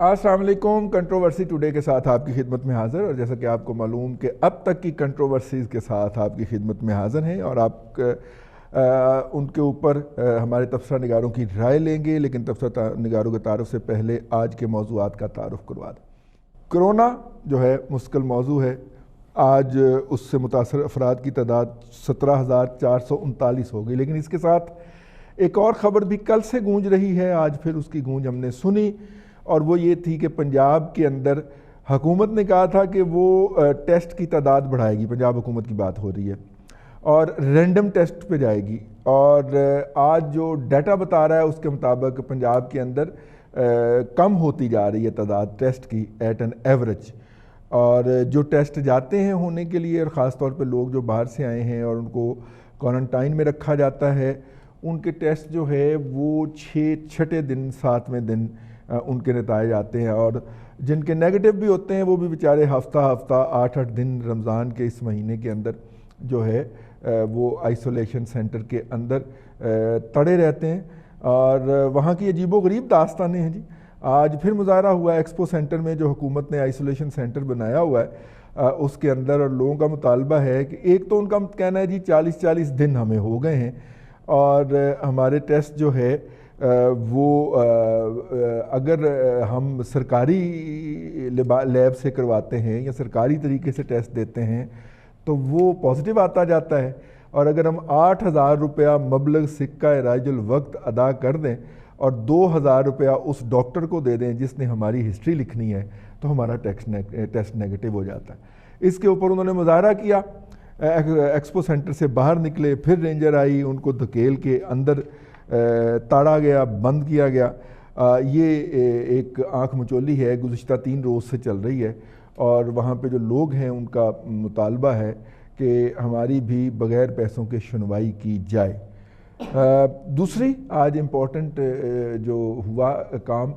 السلام علیکم. Controversy today کے ساتھ آپ کی خدمت میں حاضر، اور جیسا کہ آپ کو معلوم کہ اب تک کی کنٹروورسیز کے ساتھ آپ کی خدمت میں حاضر ہیں، اور آپ ان کے اوپر ہمارے تبصرہ نگاروں کی رائے لیں گے. لیکن تبصرہ نگاروں کے تعارف سے پہلے آج کے موضوعات کا تعارف کروا دیں. کرونا جو ہے مشکل موضوع ہے. آج اس سے متاثر افراد کی تعداد 17,439 ہو گئی. لیکن اس کے ساتھ ایک اور خبر بھی کل سے گونج رہی ہے، آج پھر اس کی گونج ہم نے سنی، اور وہ یہ تھی کہ پنجاب کے اندر حکومت نے کہا تھا کہ وہ ٹیسٹ کی تعداد بڑھائے گی. پنجاب حکومت کی بات ہو رہی ہے، اور رینڈم ٹیسٹ پہ جائے گی. اور آج جو ڈیٹا بتا رہا ہے اس کے مطابق پنجاب کے اندر کم ہوتی جا رہی ہے تعداد ٹیسٹ کی ایٹ این ایوریج. اور جو ٹیسٹ جاتے ہیں ہونے کے لیے، اور خاص طور پہ لوگ جو باہر سے آئے ہیں اور ان کو کوارنٹائن میں رکھا جاتا ہے، ان کے ٹیسٹ جو ہے وہ چھٹے دن 7ویں دن ان کے نتائج آتے ہیں. اور جن کے نیگیٹو بھی ہوتے ہیں وہ بھی بیچارے ہفتہ 8 دن رمضان کے اس مہینے کے اندر جو ہے وہ آئسولیشن سینٹر کے اندر تڑے رہتے ہیں. اور وہاں کی عجیب و غریب داستانیں ہیں جی. آج پھر مظاہرہ ہوا ہے ایکسپو سینٹر میں، جو حکومت نے آئسولیشن سینٹر بنایا ہوا ہے اس کے اندر، اور لوگوں کا مطالبہ ہے کہ ایک تو ان کا کہنا ہے جی 40 دن ہمیں ہو گئے ہیں، اور ہمارے ٹیسٹ جو ہے وہ اگر ہم سرکاری لیب سے کرواتے ہیں یا سرکاری طریقے سے ٹیسٹ دیتے ہیں تو وہ پازیٹیو آتا جاتا ہے، اور اگر ہم 8,000 روپیہ مبلغ سکہ رائج الوقت ادا کر دیں اور 2,000 روپیہ اس ڈاکٹر کو دے دیں جس نے ہماری ہسٹری لکھنی ہے، تو ہمارا ٹیسٹ نیگیٹو ہو جاتا ہے. اس کے اوپر انہوں نے مظاہرہ کیا. ایکسپو سینٹر سے باہر نکلے، پھر رینجر آئی، ان کو دھکیل کے اندر تاڑا گیا، بند کیا گیا. یہ ایک آنکھ مچولی ہے، گزشتہ 3 روز سے چل رہی ہے، اور وہاں پہ جو لوگ ہیں ان کا مطالبہ ہے کہ ہماری بھی بغیر پیسوں کے سنوائی کی جائے. دوسری آج امپورٹنٹ جو ہوا کام،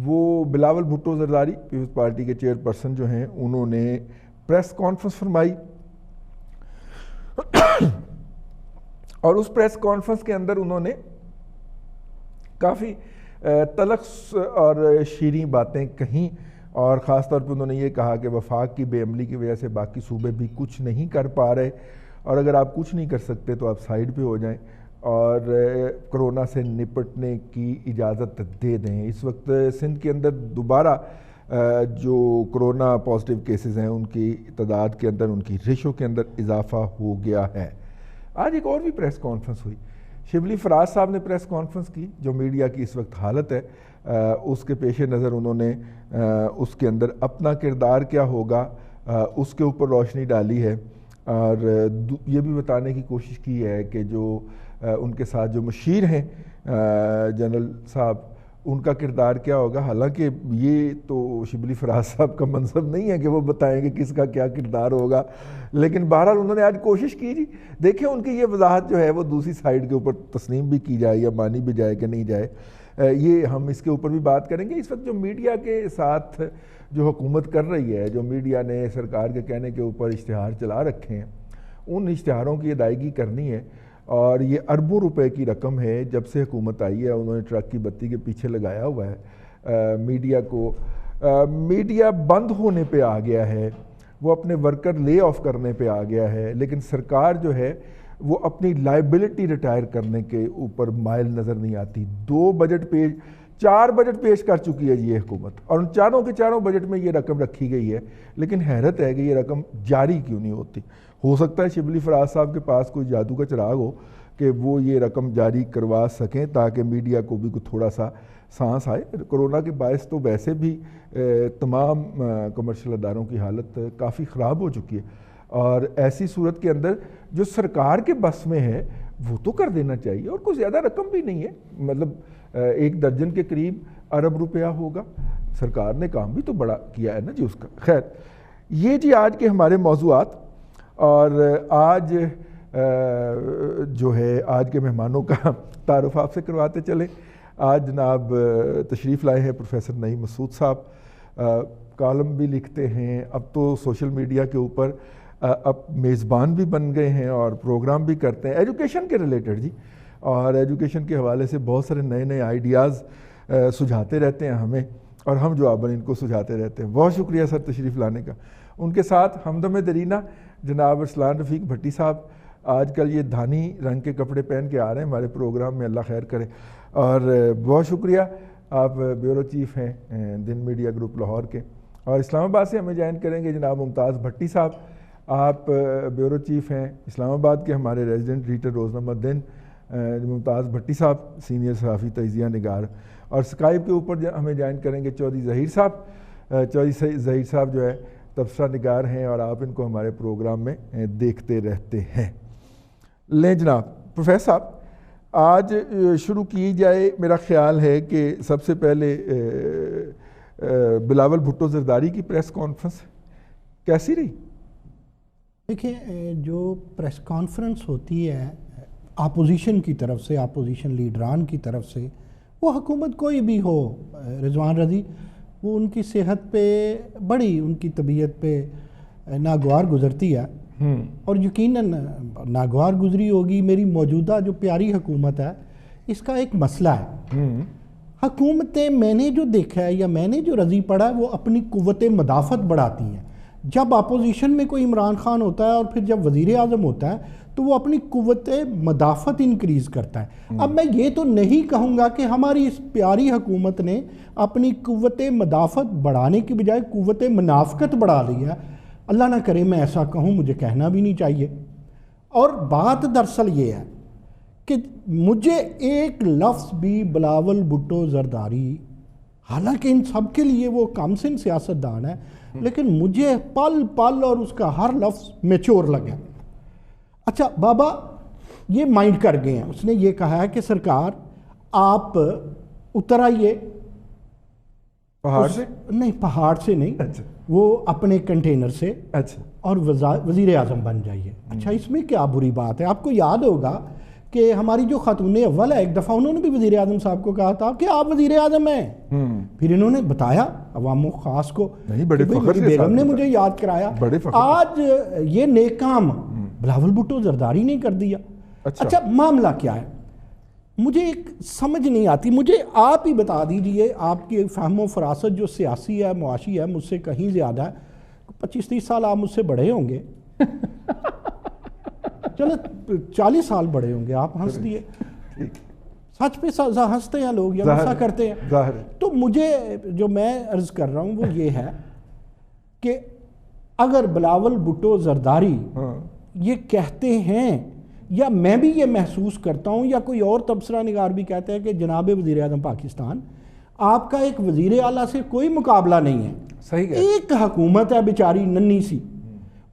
وہ بلاول بھٹو زرداری پیپلز پارٹی کے چیئرپرسن جو ہیں، انہوں نے پریس کانفرنس فرمائی. اور اس پریس کانفرنس کے اندر انہوں نے کافی تلخ اور شیریں باتیں کہیں، اور خاص طور پہ انہوں نے یہ کہا کہ وفاق کی بے عملی کی وجہ سے باقی صوبے بھی کچھ نہیں کر پا رہے، اور اگر آپ کچھ نہیں کر سکتے تو آپ سائیڈ پہ ہو جائیں اور کرونا سے نپٹنے کی اجازت دے دیں. اس وقت سندھ کے اندر دوبارہ جو کرونا پازیٹیو کیسز ہیں ان کی تعداد کے اندر، ان کی ریشو کے اندر اضافہ ہو گیا ہے. آج ایک اور بھی پریس کانفرنس ہوئی. شبلی فراز صاحب نے پریس کانفرنس کی. جو میڈیا کی اس وقت حالت ہے اس کے پیش نظر انہوں نے اس کے اندر اپنا کردار کیا ہوگا اس کے اوپر روشنی ڈالی ہے، اور یہ بھی بتانے کی کوشش کی ہے کہ جو ان کے ساتھ جو مشیر ہیں جنرل صاحب، ان کا کردار کیا ہوگا. حالانکہ یہ تو شبلی فراز صاحب کا منصب نہیں ہے کہ وہ بتائیں کہ کس کا کیا کردار ہوگا، لیکن بہرحال انہوں نے آج کوشش کی. جی دیکھیں ان کی یہ وضاحت جو ہے وہ دوسری سائیڈ کے اوپر تسلیم بھی کی جائے یا مانی بھی جائے کہ نہیں جائے، یہ ہم اس کے اوپر بھی بات کریں گے. اس وقت جو میڈیا کے ساتھ جو حکومت کر رہی ہے، جو میڈیا نے سرکار کے کہنے کے اوپر اشتہار چلا رکھے ہیں، ان اشتہاروں کی ادائیگی کرنی ہے. اور یہ اربوں روپے کی رقم ہے. جب سے حکومت آئی ہے انہوں نے ٹرک کی بتی کے پیچھے لگایا ہوا ہے میڈیا کو. میڈیا بند ہونے پہ آ گیا ہے، وہ اپنے ورکر لے آف کرنے پہ آ گیا ہے، لیکن سرکار جو ہے وہ اپنی لائبلٹی ریٹائر کرنے کے اوپر مائل نظر نہیں آتی. 4 بجٹ پیش کر چکی ہے جی یہ حکومت، اور ان چاروں کے چاروں بجٹ میں یہ رقم رکھی گئی ہے. لیکن حیرت ہے کہ یہ رقم جاری کیوں نہیں ہوتی. ہو سکتا ہے شبلی فراز صاحب کے پاس کوئی جادو کا چراغ ہو کہ وہ یہ رقم جاری کروا سکیں تاکہ میڈیا کو بھی تھوڑا سا سانس آئے. کرونا کے باعث تو ویسے بھی تمام کمرشل اداروں کی حالت کافی خراب ہو چکی ہے، اور ایسی صورت کے اندر جو سرکار کے بس میں ہے وہ تو کر دینا چاہیے. اور کوئی زیادہ رقم بھی نہیں ہے، مطلب 1 درجن کے قریب ارب روپیہ ہوگا. سرکار نے کام بھی تو بڑا کیا ہے نا جی اس کا. خیر، یہ جی آج کے ہمارے موضوعات. اور آج جو ہے آج کے مہمانوں کا تعارف آپ سے کرواتے چلیں. آج جناب تشریف لائے ہیں پروفیسر نعیم مسعود صاحب. کالم بھی لکھتے ہیں، اب تو سوشل میڈیا کے اوپر اب میزبان بھی بن گئے ہیں اور پروگرام بھی کرتے ہیں ایجوکیشن کے ریلیٹڈ جی. اور ایجوکیشن کے حوالے سے بہت سارے نئے آئیڈیاز سجھاتے رہتے ہیں ہمیں. اور ہم جواباً ان کو سجھاتے رہتے ہیں. بہت شکریہ سر تشریف لانے کا. ان کے ساتھ ہمدم درینہ جناب ارسلان رفیق بھٹی صاحب. آج کل یہ دھانی رنگ کے کپڑے پہن کے آ رہے ہیں ہمارے پروگرام میں, اللہ خیر کرے. اور بہت شکریہ, آپ بیورو چیف ہیں دن میڈیا گروپ لاہور کے. اور اسلام آباد سے ہمیں جوائن کریں گے جناب ممتاز بھٹی صاحب, آپ بیورو چیف ہیں اسلام آباد کے. ہمارے ریزیڈنٹ ایڈیٹر روزنامہ دن ممتاز بھٹی صاحب سینئر صحافی تجزیہ نگار. اور اسکائپ کے اوپر ہمیں جوائن کریں گے چودھری ظہیر صاحب. چودھری ظہیر صاحب جو ہے تبصرہ نگار ہیں اور آپ ان کو ہمارے پروگرام میں دیکھتے رہتے ہیں. لیں جناب پروفیسر صاحب, آج شروع کی جائے. میرا خیال ہے کہ سب سے پہلے بلاول بھٹو زرداری کی پریس کانفرنس کیسی رہی؟ دیکھیں, جو پریس کانفرنس ہوتی ہے اپوزیشن کی طرف سے, اپوزیشن لیڈران کی طرف سے, وہ حکومت کوئی بھی ہو رضوان رضی, وہ ان کی صحت پہ بڑی, ان کی طبیعت پہ ناگوار گزرتی ہے. اور یقیناً ناگوار گزری ہوگی. میری موجودہ جو پیاری حکومت ہے اس کا ایک مسئلہ ہے. حکومتیں میں نے جو دیکھا ہے یا میں نے جو رضی پڑھا ہے وہ اپنی قوت مدافعت بڑھاتی ہیں. جب اپوزیشن میں کوئی عمران خان ہوتا ہے اور پھر جب وزیر اعظم ہوتا ہے تو وہ اپنی قوت مدافعت انکریز کرتا ہے. اب میں یہ تو نہیں کہوں گا کہ ہماری اس پیاری حکومت نے اپنی قوت مدافعت بڑھانے کی بجائے قوت منافقت بڑھا لی ہے. اللہ نہ کرے میں ایسا کہوں, مجھے کہنا بھی نہیں چاہیے. اور بات دراصل یہ ہے کہ مجھے ایک لفظ بھی بلاول بھٹو زرداری, حالانکہ ان سب کے لیے وہ کم سن سیاستدان ہے, لیکن مجھے پل پل اور اس کا ہر لفظ میچور لگا. اچھا بابا یہ مائنڈ کر گئے ہیں. اس نے یہ کہا ہے کہ سرکار آپ اتر آئیے پہاڑ سے, نہیں پہاڑ سے نہیں, وہ اپنے کنٹینر سے, اور وزیر اعظم بن جائیے. اچھا اس میں کیا بری بات ہے؟ آپ کو یاد ہوگا کہ ہماری جو خاتون اول ہے, ایک دفعہ انہوں نے بھی وزیر اعظم صاحب کو کہا تھا کہ آپ وزیر اعظم ہیں. پھر انہوں نے بتایا عوام و خاص کو, بیگم نے مجھے یاد کرایا. آج یہ نیک کام بلاول بھٹو زرداری نے کر دیا. اچھا معاملہ کیا ہے مجھے ایک سمجھ نہیں آتی. مجھے آپ ہی بتا دیجئے, آپ کی فہم و فراست جو سیاسی ہے معاشی ہے مجھ سے کہیں زیادہ ہے. 25-30 سال آپ مجھ سے بڑے ہوں گے, چلو 40 سال بڑے ہوں گے. آپ ہنس دیے, سچ پہ ہنستے ہیں لوگ یا غصہ کرتے ہیں. تو مجھے جو میں عرض کر رہا ہوں وہ یہ ہے کہ اگر بلاول بھٹو زرداری یہ کہتے ہیں, یا میں بھی یہ محسوس کرتا ہوں, یا کوئی اور تبصرہ نگار بھی کہتے ہیں کہ جناب وزیر اعظم پاکستان آپ کا ایک وزیر اعلیٰ سے کوئی مقابلہ نہیں ہے. صحیح ہے, ایک حکومت ہے بیچاری ننھی سی,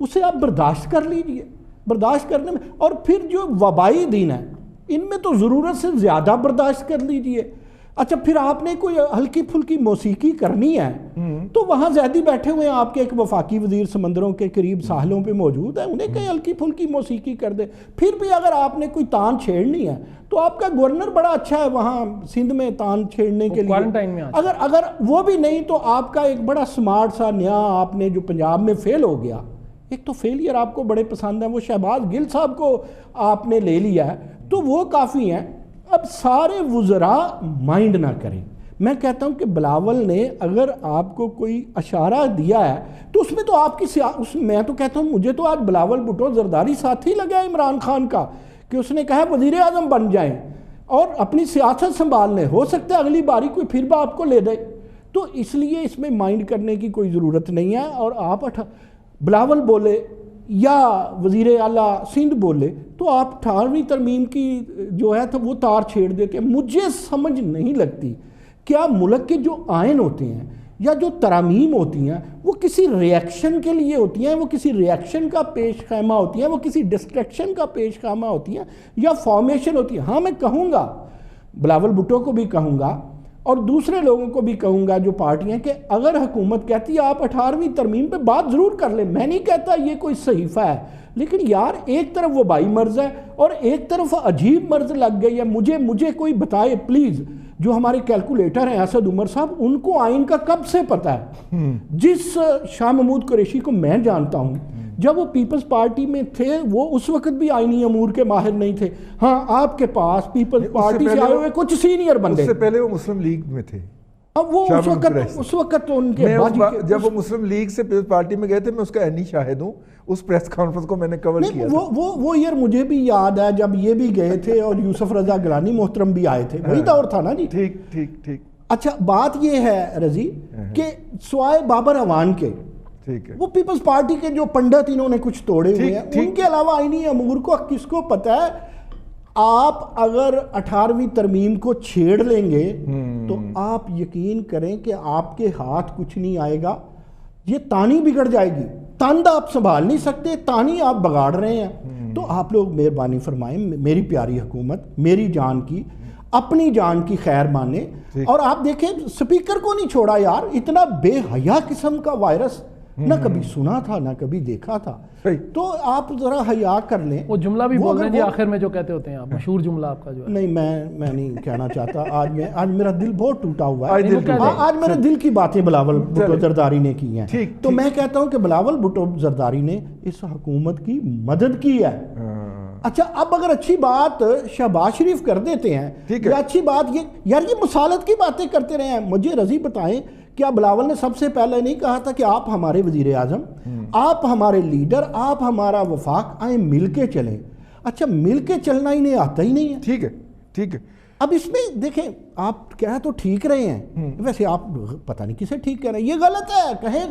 اسے آپ برداشت کر لیجئے. برداشت کرنے میں, اور پھر جو وبائی دن ہے ان میں تو ضرورت سے زیادہ برداشت کر لیجئے. اچھا پھر آپ نے کوئی ہلکی پھلکی موسیقی کرنی ہے تو وہاں زیادی بیٹھے ہوئے ہیں آپ کے ایک وفاقی وزیر سمندروں کے قریب ساحلوں پہ موجود ہے, انہیں کہیں ہلکی پھلکی موسیقی کر دے. پھر بھی اگر آپ نے کوئی تان چھیڑنی ہے تو آپ کا گورنر بڑا اچھا ہے وہاں سندھ میں تان چھیڑنے کے لیے. اگر وہ بھی نہیں تو آپ کا ایک بڑا سمارٹ سا نیا آپ نے جو پنجاب میں فیل ہو گیا, ایک تو فیلئر آپ کو بڑے پسند ہیں, وہ شہباز گل صاحب کو آپ نے لے لیا ہے, تو وہ کافی ہیں. اب سارے وزراء مائنڈ نہ کریں. میں کہتا ہوں کہ بلاول نے اگر آپ کو کوئی اشارہ دیا ہے تو اس میں تو آپ کی میں تو کہتا ہوں مجھے تو آج بلاول بھٹو زرداری ساتھی لگا ہے عمران خان کا, کہ اس نے کہا وزیر اعظم بن جائیں اور اپنی سیاست سنبھال لیں, ہو سکتا ہے اگلی باری کوئی پھر بھی آپ کو لے دے. تو اس لیے اس میں مائنڈ کرنے کی کوئی ضرورت نہیں ہے. اور آپ بلاول بولے یا وزیر اعلیٰ سندھ بولے تو آپ 18ویں ترمیم کی جو ہے تو وہ تار چھیڑ دیتے ہیں. مجھے سمجھ نہیں لگتی کیا ملک کے جو آئین ہوتے ہیں یا جو ترامیم ہوتی ہیں وہ کسی ریئیکشن کے لیے ہوتی ہیں, وہ کسی ریئیکشن کا پیش خیمہ ہوتی ہیں, وہ کسی ڈسٹریکشن کا پیش خیمہ ہوتی ہیں, یا فارمیشن ہوتی ہیں. ہاں میں کہوں گا, بلاول بھٹو کو بھی کہوں گا اور دوسرے لوگوں کو بھی کہوں گا جو پارٹیاں, کہ اگر حکومت کہتی ہے آپ 18ویں ترمیم پہ بات ضرور کر لیں. میں نہیں کہتا یہ کوئی صحیفہ ہے, لیکن یار ایک طرف وبائی مرض ہے اور ایک طرف عجیب مرض لگ گئی ہے. مجھے کوئی بتائے پلیز, جو ہمارے کیلکولیٹر ہیں اسد عمر صاحب, ان کو آئین کا کب سے پتہ ہے؟ جس شاہ محمود قریشی کو میں جانتا ہوں جب وہ پیپلز پارٹی میں تھے وہ اس وقت بھی آئینی امور کے ماہر نہیں تھے. ہاں آپ کے پاس پیپلز پارٹی سے آئے ہوئے کچھ سینئر بندے, اس سے پہلے وہ مسلم لیگ میں تھے. اب وہ اس وقت تو ان کے جب وہ مسلم لیگ سے پیپلز پارٹی میں گئے تھے، میں اس کا عینی شاہد ہوں، اس پریس کانفرنس کو میں نے کور کیا تھا. وہ یار مجھے بھی یاد ہے جب یہ بھی گئے تھے اور یوسف رضا گیلانی محترم بھی آئے تھے، وہی دور تھا نا جی. ٹھیک ٹھیک ٹھیک. اچھا بات یہ ہے رضی کہ سوائے بابر اعوان کے وہ پیپلز پارٹی کے جو پنڈت انہوں نے کچھ توڑے ہوئے ہیں، ان کے علاوہ آئینی امور کو کس کو پتہ ہے؟ آپ اگر 18ویں ترمیم کو چھیڑ لیں گے تو آپ یقین کریں کہ آپ کے ہاتھ کچھ نہیں آئے گا، یہ تانی بگڑ جائے گی. تند آپ سنبھال نہیں سکتے، تانی آپ بگاڑ رہے ہیں. تو آپ لوگ مہربانی فرمائیں، میری پیاری حکومت میری جان کی اپنی جان کی خیر مانے. اور آپ دیکھیں سپیکر کو نہیں چھوڑا یار، اتنا بے حیا قسم کا وائرس نہ کبھی سنا تھا نہ کبھی دیکھا تھا. تو آپ ذرا حیا کر لیں. وہ جملہ بھی بول رہے ہیں جی آخر میں جو کہتے ہوتے ہیں آپ، مشہور جملہ آپ کا جو ہے. نہیں میں نہیں کہنا چاہتا. آج میرا دل بہت ٹوٹا ہوا ہے. آج میرے دل کی باتیں بلاول بھٹو زرداری نے کی ہیں، تو میں کہتا ہوں کہ بلاول بھٹو زرداری نے اس حکومت کی مدد کی ہے. اچھا اب اگر اچھی بات شہباز شریف کر دیتے ہیں یا اچھی بات یہ مسالت کی باتیں کرتے رہے ہیں. مجھے رضی بتائیں کیا بلاول نے سب سے پہلے نہیں کہا تھا کہ آپ ہمارے وزیر اعظم، آپ ہمارے لیڈر، آپ ہمارا وفاق، آئیں مل کے چلیں؟ اچھا مل کے چلنا انہیں آتا ہی نہیں ہے. ٹھیک ہے ٹھیک ہے. اب اس میں دیکھیں آپ کہہ تو ٹھیک رہے ہیں، ویسے آپ پتہ نہیں کسے ٹھیک کہہ رہے ہیں. یہ غلط ہے، کہیں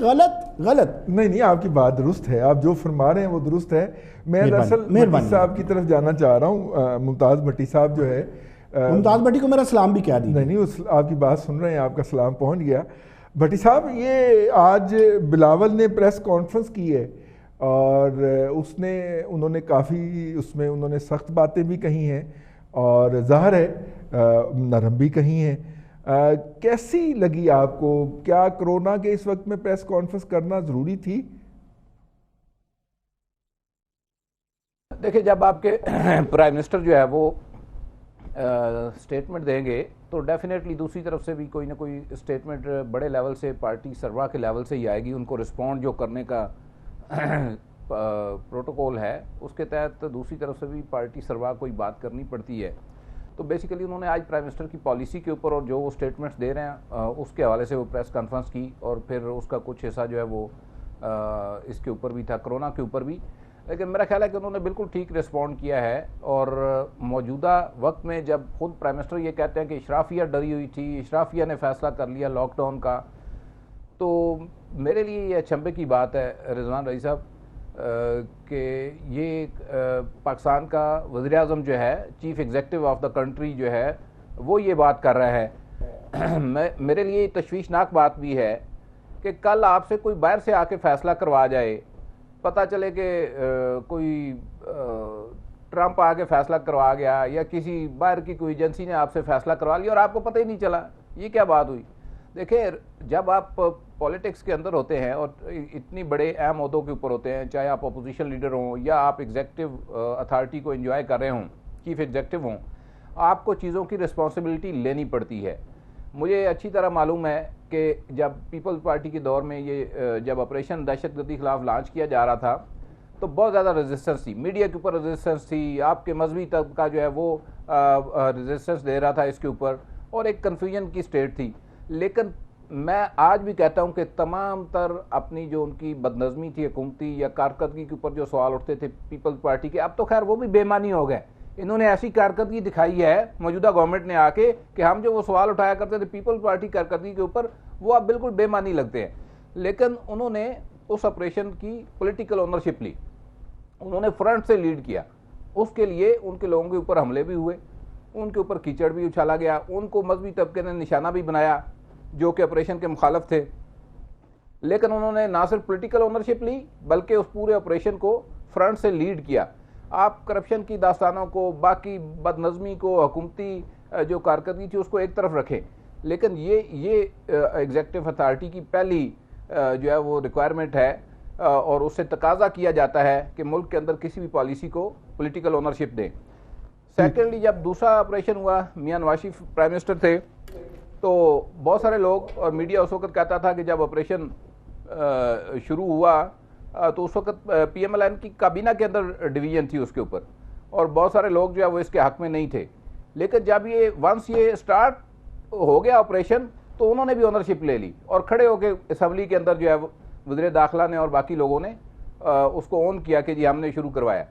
غلط. نہیں آپ کی بات درست ہے، آپ جو فرما رہے ہیں وہ درست ہے. میں دراصل بھٹی صاحب کی طرف جانا چاہ رہا ہوں. ممتاز بھٹی صاحب جو ہے، ممتاز بھٹی کو میرا سلام بھی کہہ دیجیے. نہیں آپ کی بات سن رہے ہیں، آپ کا سلام پہنچ گیا. بھٹی صاحب یہ آج بلاول نے پریس کانفرنس کی ہے اور انہوں نے کافی اس میں انہوں نے سخت باتیں بھی کہی ہیں اور ظاہر ہے نرم بھی کہی ہیں. کیسی لگی آپ کو؟ کیا کرونا کے اس وقت میں پریس کانفرنس کرنا ضروری تھی؟ دیکھیں جب آپ کے پرائم منسٹر جو ہے وہ سٹیٹمنٹ دیں گے تو ڈیفینیٹلی دوسری طرف سے بھی کوئی نہ کوئی سٹیٹمنٹ بڑے لیول سے پارٹی سربراہ کے لیول سے ہی آئے گی. ان کو رسپونڈ جو کرنے کا پروٹوکول ہے اس کے تحت دوسری طرف سے بھی پارٹی سربراہ کو ہی بات کرنی پڑتی ہے. تو بیسیکلی انہوں نے آج پرائم منسٹر کی پالیسی کے اوپر اور جو وہ سٹیٹمنٹس دے رہے ہیں اس کے حوالے سے وہ پریس کانفرنس کی اور پھر اس کا کچھ حصہ جو ہے وہ اس کے اوپر بھی تھا، کرونا کے اوپر بھی. لیکن میرا خیال ہے کہ انہوں نے بالکل ٹھیک رسپونڈ کیا ہے. اور موجودہ وقت میں جب خود پرائم منسٹر یہ کہتے ہیں کہ اشرافیہ ڈری ہوئی تھی، اشرافیہ نے فیصلہ کر لیا لاک ڈاؤن کا، تو میرے لیے یہ اچنبھے کی بات ہے رضوان رئی صاحب کہ یہ پاکستان کا وزیر اعظم جو ہے، chief executive of the country جو ہے، وہ یہ بات کر رہا ہے. میرے لیے تشویشناک بات بھی ہے کہ کل آپ سے کوئی باہر سے آ کے فیصلہ کروا جائے، پتہ چلے کہ کوئی ٹرمپ آ کے فیصلہ کروا گیا یا کسی باہر کی کوئی ایجنسی نے آپ سے فیصلہ کروا لیا اور آپ کو پتہ ہی نہیں چلا. یہ کیا بات ہوئی؟ دیکھیں جب آپ پولیٹکس کے اندر ہوتے ہیں اور اتنی بڑے اہم عہدوں کے اوپر ہوتے ہیں، چاہے آپ اپوزیشن لیڈر ہوں یا آپ ایگزیکٹو اتھارٹی کو انجوائے کر رہے ہوں، چیف ایگزیکٹو ہوں، آپ کو چیزوں کی رسپانسبلٹی لینی پڑتی ہے. مجھے اچھی طرح معلوم ہے کہ جب پیپلز پارٹی کے دور میں یہ جب آپریشن دہشت گردی خلاف لانچ کیا جا رہا تھا تو بہت زیادہ ریزسٹنس تھی، میڈیا کے اوپر ریزسٹنس تھی، آپ کے مذہبی طبقہ جو ہے وہ ریزسٹنس دے رہا تھا اس کے اوپر، اور ایک کنفیوژن کی سٹیٹ تھی. لیکن میں آج بھی کہتا ہوں کہ تمام تر اپنی جو ان کی بدنظمی تھی حکومتی یا کارکردگی کے اوپر جو سوال اٹھتے تھے پیپلز پارٹی کے، اب تو خیر وہ بھی بے معنی ہو گئے. انہوں نے ایسی کارکردگی دکھائی ہے موجودہ گورنمنٹ نے آ کے کہ ہم جو وہ سوال اٹھایا کرتے تھے پیپلز پارٹی کارکردگی کے اوپر، وہ اب بالکل بے معنی لگتے ہیں. لیکن انہوں نے اس آپریشن کی پولیٹیکل اونرشپ لی، انہوں نے فرنٹ سے لیڈ کیا. اس کے لیے ان کے لوگوں کے اوپر حملے بھی ہوئے، ان کے اوپر کیچڑ بھی اچھالا گیا، ان کو مذہبی طبقے نے نشانہ بھی بنایا جو کہ آپریشن کے مخالف تھے. لیکن انہوں نے نہ صرف پولیٹیکل اونرشپ لی بلکہ اس پورے آپریشن کو فرنٹ سے لیڈ کیا. آپ کرپشن کی داستانوں کو، باقی بدنظمی کو، حکومتی جو کارکردگی تھی اس کو ایک طرف رکھیں، لیکن یہ ایگزیکٹو اتھارٹی کی پہلی جو ہے وہ ریکوائرمنٹ ہے اور اس سے تقاضا کیا جاتا ہے کہ ملک کے اندر کسی بھی پالیسی کو پولیٹیکل اونرشپ دیں. سیکنڈلی جب دوسرا آپریشن ہوا، میاں نواز شریف پرائم منسٹر تھے، تو بہت سارے لوگ اور میڈیا اس وقت کہتا تھا کہ جب آپریشن شروع ہوا تو اس وقت پی ایم ایل این کی کابینہ کے اندر ڈویژن تھی اس کے اوپر، اور بہت سارے لوگ جو ہے وہ اس کے حق میں نہیں تھے. لیکن جب یہ ونس یہ سٹارٹ ہو گیا آپریشن تو انہوں نے بھی اونرشپ لے لی اور کھڑے ہو کے اسمبلی کے اندر جو ہے وزیر داخلہ نے اور باقی لوگوں نے اس کو اون کیا کہ جی ہم نے شروع کروایا.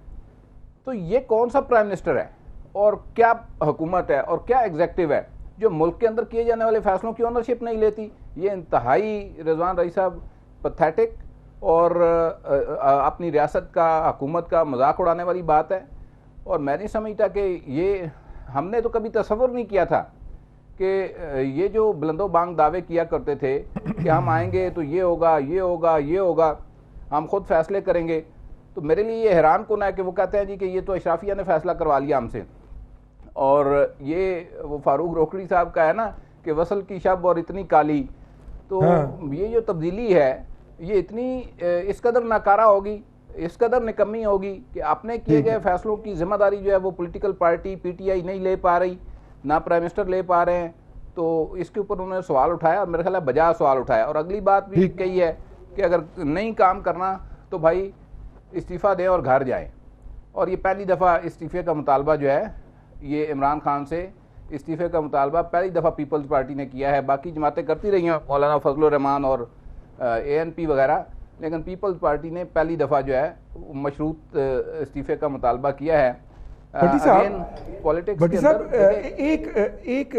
تو یہ کون سا پرائم منسٹر ہے اور کیا حکومت ہے اور کیا ایگزیکٹو ہے جو ملک کے اندر کیے جانے والے فیصلوں کی اونرشپ نہیں لیتی؟ یہ انتہائی رضوان رئی صاحب پتھیٹک اور اپنی ریاست کا حکومت کا مذاق اڑانے والی بات ہے. اور میں نہیں سمجھتا کہ یہ ہم نے تو کبھی تصور نہیں کیا تھا کہ یہ جو بلند و بانگ دعوے کیا کرتے تھے کہ ہم آئیں گے تو یہ ہوگا یہ ہوگا یہ ہوگا، ہم خود فیصلے کریں گے. تو میرے لیے یہ حیران کن ہے کہ وہ کہتے ہیں جی کہ یہ تو اشرافیہ نے فیصلہ کروا لیا ہم سے. اور یہ وہ فاروق روکڑی صاحب کا ہے نا کہ وصل کی شب اور اتنی کالی، تو یہ جو تبدیلی ہے یہ اتنی اس قدر ناکارہ ہوگی، اس قدر نکمی ہوگی کہ اپنے کیے گئے فیصلوں کی ذمہ داری جو ہے وہ political party P T I نہیں لے پا رہی، نہ پرائم منسٹر لے پا رہے ہیں. تو اس کے اوپر انہوں نے سوال اٹھایا اور میرے خیال ہے بجا سوال اٹھایا. اور اگلی بات بھی کہی ہے کہ اگر نہیں کام کرنا تو بھائی استعفیٰ دیں اور گھر جائیں. اور یہ پہلی دفعہ استعفے کا مطالبہ جو ہے یہ عمران خان سے استعفے کا مطالبہ پہلی دفعہ پیپلز پارٹی نے کیا ہے. باقی جماعتیں کرتی رہی ہیں، مولانا فضل الرحمان اور اے این پی وغیرہ، لیکن پیپلز پارٹی نے پہلی دفعہ جو ہے مشروط استعفے کا مطالبہ کیا ہے. بھٹی صاحب ایک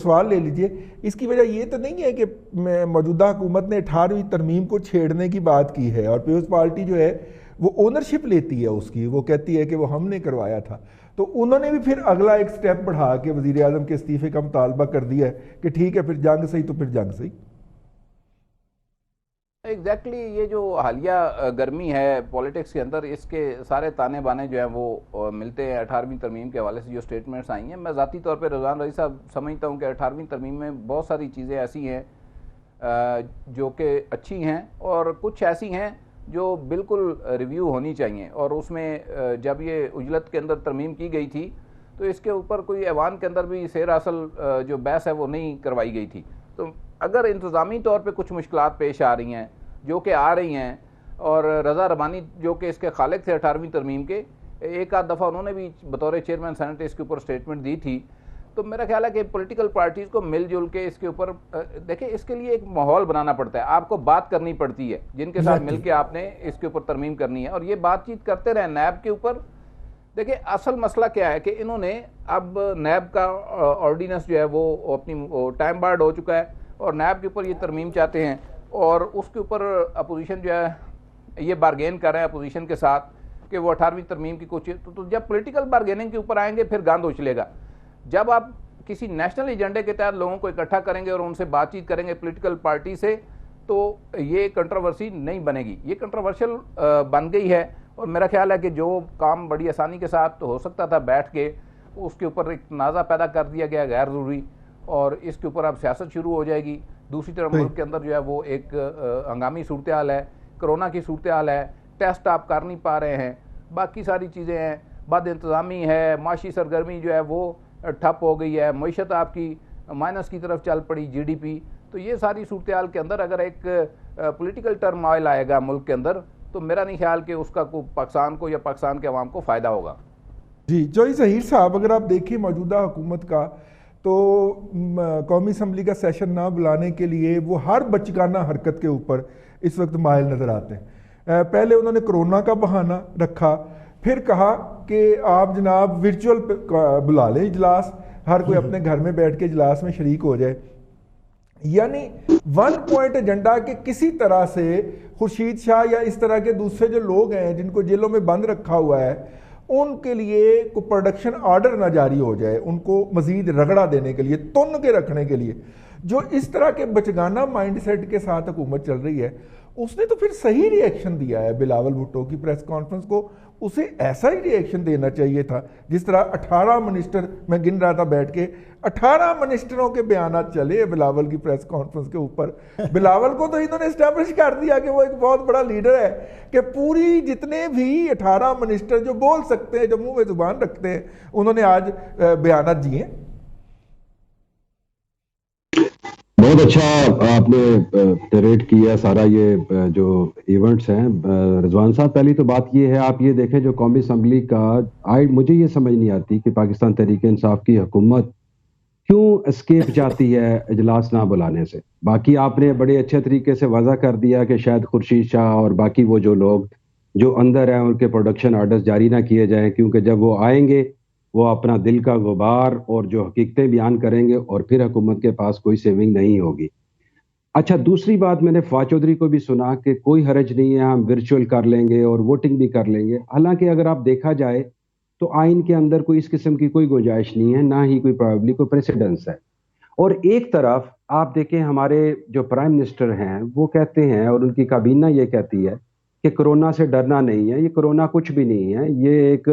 سوال لے لیجئے، اس کی وجہ یہ تو نہیں ہے کہ موجودہ حکومت نے 18ویں ترمیم کو چھیڑنے کی بات کی ہے اور پیپلز پارٹی جو ہے وہ اونرشپ لیتی ہے اس کی، وہ کہتی ہے کہ وہ ہم نے کروایا تھا، تو انہوں نے بھی پھر اگلا ایک سٹیپ بڑھا کے وزیر اعظم کے استعفے کا مطالبہ کر دیا ہے کہ ٹھیک ہے پھر جنگ صحیح تو پھر جنگ صحیح. ایگزیکٹلی یہ جو حالیہ گرمی ہے پولیٹکس کے اندر، اس کے سارے تانے بانے جو ہیں وہ ملتے ہیں 18ویں ترمیم کے حوالے سے جو سٹیٹمنٹس آئی ہیں. میں ذاتی طور پہ رضوان رئی صاحب سمجھتا ہوں کہ 18ویں ترمیم میں بہت ساری چیزیں ایسی ہیں جو کہ اچھی ہیں اور کچھ ایسی ہیں جو بالکل ریویو ہونی چاہیے. اور اس میں جب یہ اجلت کے اندر ترمیم کی گئی تھی تو اس کے اوپر کوئی ایوان کے اندر بھی سیر اصل جو بحث ہے وہ نہیں کروائی گئی تھی. تو اگر انتظامی طور پہ کچھ مشکلات پیش آ رہی ہیں جو کہ آ رہی ہیں، اور رضا ربانی جو کہ اس کے خالق تھے 18ویں ترمیم کے، ایک آدھ دفعہ انہوں نے بھی بطور چیئرمین سینٹ اس کے اوپر سٹیٹمنٹ دی تھی. تو میرا خیال ہے کہ پولیٹیکل پارٹیز کو مل جل کے اس کے اوپر دیکھیں، اس کے لیے ایک ماحول بنانا پڑتا ہے، آپ کو بات کرنی پڑتی ہے جن کے ساتھ مل کے آپ نے اس کے اوپر ترمیم کرنی ہے اور یہ بات چیت کرتے رہیں. نیب کے اوپر دیکھیں اصل مسئلہ کیا ہے کہ انہوں نے اب نیب کا آرڈیننس جو ہے وہ اپنی ٹائم بارڈ ہو چکا ہے اور نیب کے اوپر یہ ترمیم چاہتے ہیں اور اس کے اوپر اپوزیشن جو ہے یہ بارگین کر رہے ہیں اپوزیشن کے ساتھ کہ وہ 18ویں ترمیم کی کچھ تو جب پولیٹیکل بارگیننگ کے اوپر آئیں گے پھر گاند اچھلے گا. جب آپ کسی نیشنل ایجنڈے کے تحت لوگوں کو اکٹھا کریں گے اور ان سے بات چیت کریں گے پولیٹیکل پارٹی سے تو یہ کنٹروورسی نہیں بنے گی. یہ کنٹروورشل بن گئی ہے اور میرا خیال ہے کہ جو کام بڑی آسانی کے ساتھ ہو سکتا تھا بیٹھ کے اس کے اوپر ایک تنازع پیدا کر دیا گیا غیر ضروری، اور اس کے اوپر اب سیاست شروع ہو جائے گی. دوسری طرف ملک کے اندر جو ہے وہ ایک ہنگامی صورتحال ہے، کرونا کی صورتحال ہے، ٹیسٹ آپ کر نہیں پا رہے ہیں، باقی ساری چیزیں ہیں، بد انتظامی ہے، معاشی سرگرمی جو ہے وہ ٹھپ ہو گئی ہے، معیشت آپ کی مائنس کی طرف چل پڑی، جی ڈی پی. تو یہ ساری صورتحال کے اندر اگر ایک پولیٹیکل ٹرموائل آئے گا ملک کے اندر تو میرا نہیں خیال کہ اس کا پاکستان کو یا پاکستان کے عوام کو فائدہ ہوگا. جی جوئی ظہیر صاحب، اگر آپ دیکھیں موجودہ حکومت کا تو قومی اسمبلی کا سیشن نہ بلانے کے لیے وہ ہر بچگانہ حرکت کے اوپر اس وقت مائل نظر آتے ہیں. پہلے انہوں نے کرونا کا بہانہ رکھا، پھر کہا کہ آپ جناب ورچوئل بلا لیں اجلاس، ہر کوئی اپنے گھر میں بیٹھ کے اجلاس میں شریک ہو جائے. یعنی ون پوائنٹ ایجنڈا کہ کسی طرح سے خورشید شاہ یا اس طرح کے دوسرے جو لوگ ہیں جن کو جیلوں میں بند رکھا ہوا ہے ان کے لیے کوئی پروڈکشن آرڈر نہ جاری ہو جائے، ان کو مزید رگڑا دینے کے لیے، تن کے رکھنے کے لیے. جو اس طرح کے بچگانہ مائنڈ سیٹ کے ساتھ حکومت چل رہی ہے اس نے تو پھر صحیح ری ایکشن دیا ہے بلاول بھٹو کی پریس کانفرنس کو. اسے ایسا ہی ری ایکشن دینا چاہیے تھا جس طرح 18 منسٹر، میں گن رہا تھا بیٹھ کے، 18 منسٹروں کے بیانات چلے بلاول کی پریس کانفرنس کے اوپر. بلاول کو تو انہوں نے اسٹیبلش کر دیا کہ وہ ایک بہت بڑا لیڈر ہے کہ پوری جتنے بھی 18 منسٹر جو بول سکتے ہیں، جو منہ میں زبان رکھتے ہیں، انہوں نے آج بیانات دیے. بہت اچھا آپ نے نریٹ کیا سارا یہ جو ایونٹس ہیں. رضوان صاحب، پہلی تو بات یہ ہے، آپ یہ دیکھیں جو قومی اسمبلی کا مجھے یہ سمجھ نہیں آتی کہ پاکستان تحریک انصاف کی حکومت کیوں اسکیپ جاتی ہے اجلاس نہ بلانے سے؟ باقی آپ نے بڑے اچھے طریقے سے واضح کر دیا کہ شاید خورشید شاہ اور باقی وہ جو لوگ جو اندر ہیں ان کے پروڈکشن آرڈرز جاری نہ کیے جائیں، کیونکہ جب وہ آئیں گے وہ اپنا دل کا غبار اور جو حقیقتیں بیان کریں گے اور پھر حکومت کے پاس کوئی سیونگ نہیں ہوگی۔ اچھا، دوسری بات میں نے فواد چودھری کو بھی سنا کہ کوئی حرج نہیں ہے، ہم ورچوئل کر لیں گے اور ووٹنگ بھی کر لیں گے۔ حالانکہ اگر آپ دیکھا جائے تو آئین کے اندر کوئی اس قسم کی کوئی گنجائش نہیں ہے، نہ ہی کوئی پرابیبلی کوئی پریسیڈنس ہے۔ اور ایک طرف آپ دیکھیں ہمارے جو پرائم منسٹر ہیں وہ کہتے ہیں اور ان کی کابینہ یہ کہتی ہے کہ کرونا سے ڈرنا نہیں ہے، یہ کرونا کچھ بھی نہیں ہے، یہ ایک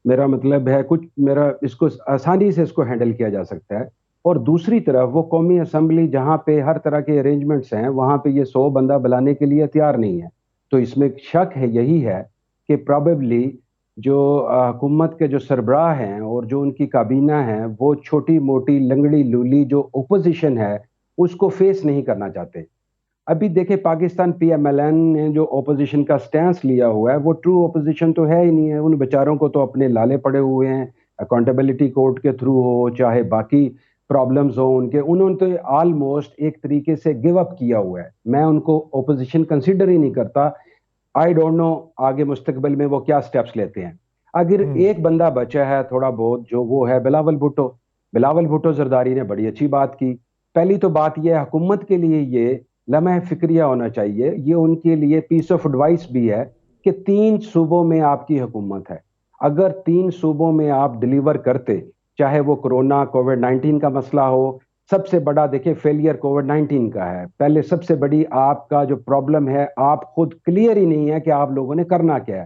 میرا مطلب ہے کچھ میرا اس کو آسانی سے اس کو ہینڈل کیا جا سکتا ہے۔ اور دوسری طرف وہ قومی اسمبلی جہاں پہ ہر طرح کے ارینجمنٹس ہیں وہاں پہ یہ 100 بندہ بلانے کے لیے تیار نہیں ہے۔ تو اس میں شک ہے یہی ہے کہ پرابیبلی جو حکومت کے جو سربراہ ہیں اور جو ان کی کابینہ ہیں وہ چھوٹی موٹی لنگڑی لولی جو اپوزیشن ہے اس کو فیس نہیں کرنا چاہتے۔ ابھی دیکھیں Pakistan P M L N نے جو اپوزیشن کا سٹینس لیا ہوا ہے وہ ٹرو اپوزیشن تو ہے ہی نہیں ہے۔ ان بیچاروں کو تو اپنے لالے پڑے ہوئے ہیں، اکاؤنٹیبلٹی کورٹ کے تھرو ہو چاہے باقی پرابلمز ہوں ان کے، انہوں نے تو آلموسٹ ایک طریقے سے گیو اپ کیا ہوا ہے۔ میں ان کو اپوزیشن کنسیڈر ہی نہیں کرتا۔ آئی ڈونٹ نو آگے مستقبل میں وہ کیا سٹیپس لیتے ہیں۔ اگر ایک بندہ بچا ہے تھوڑا بہت جو وہ ہے بلاول بھٹو۔ بلاول بھٹو زرداری نے بڑی اچھی بات کی۔ پہلی تو بات یہ ہے حکومت کے لیے یہ لمحہ فکریہ ہونا چاہیے، یہ ان کے لیے پیس آف ایڈوائس بھی ہے کہ 3 صوبوں میں آپ کی حکومت ہے، اگر 3 صوبوں میں آپ ڈیلیور کرتے، چاہے وہ کرونا کووڈ-19 کا مسئلہ ہو، سب سے بڑا دیکھیں فیلئر کووڈ-19 کا ہے۔ پہلے سب سے بڑی آپ کا جو پرابلم ہے آپ خود کلیئر ہی نہیں ہے کہ آپ لوگوں نے کرنا کیا ہے۔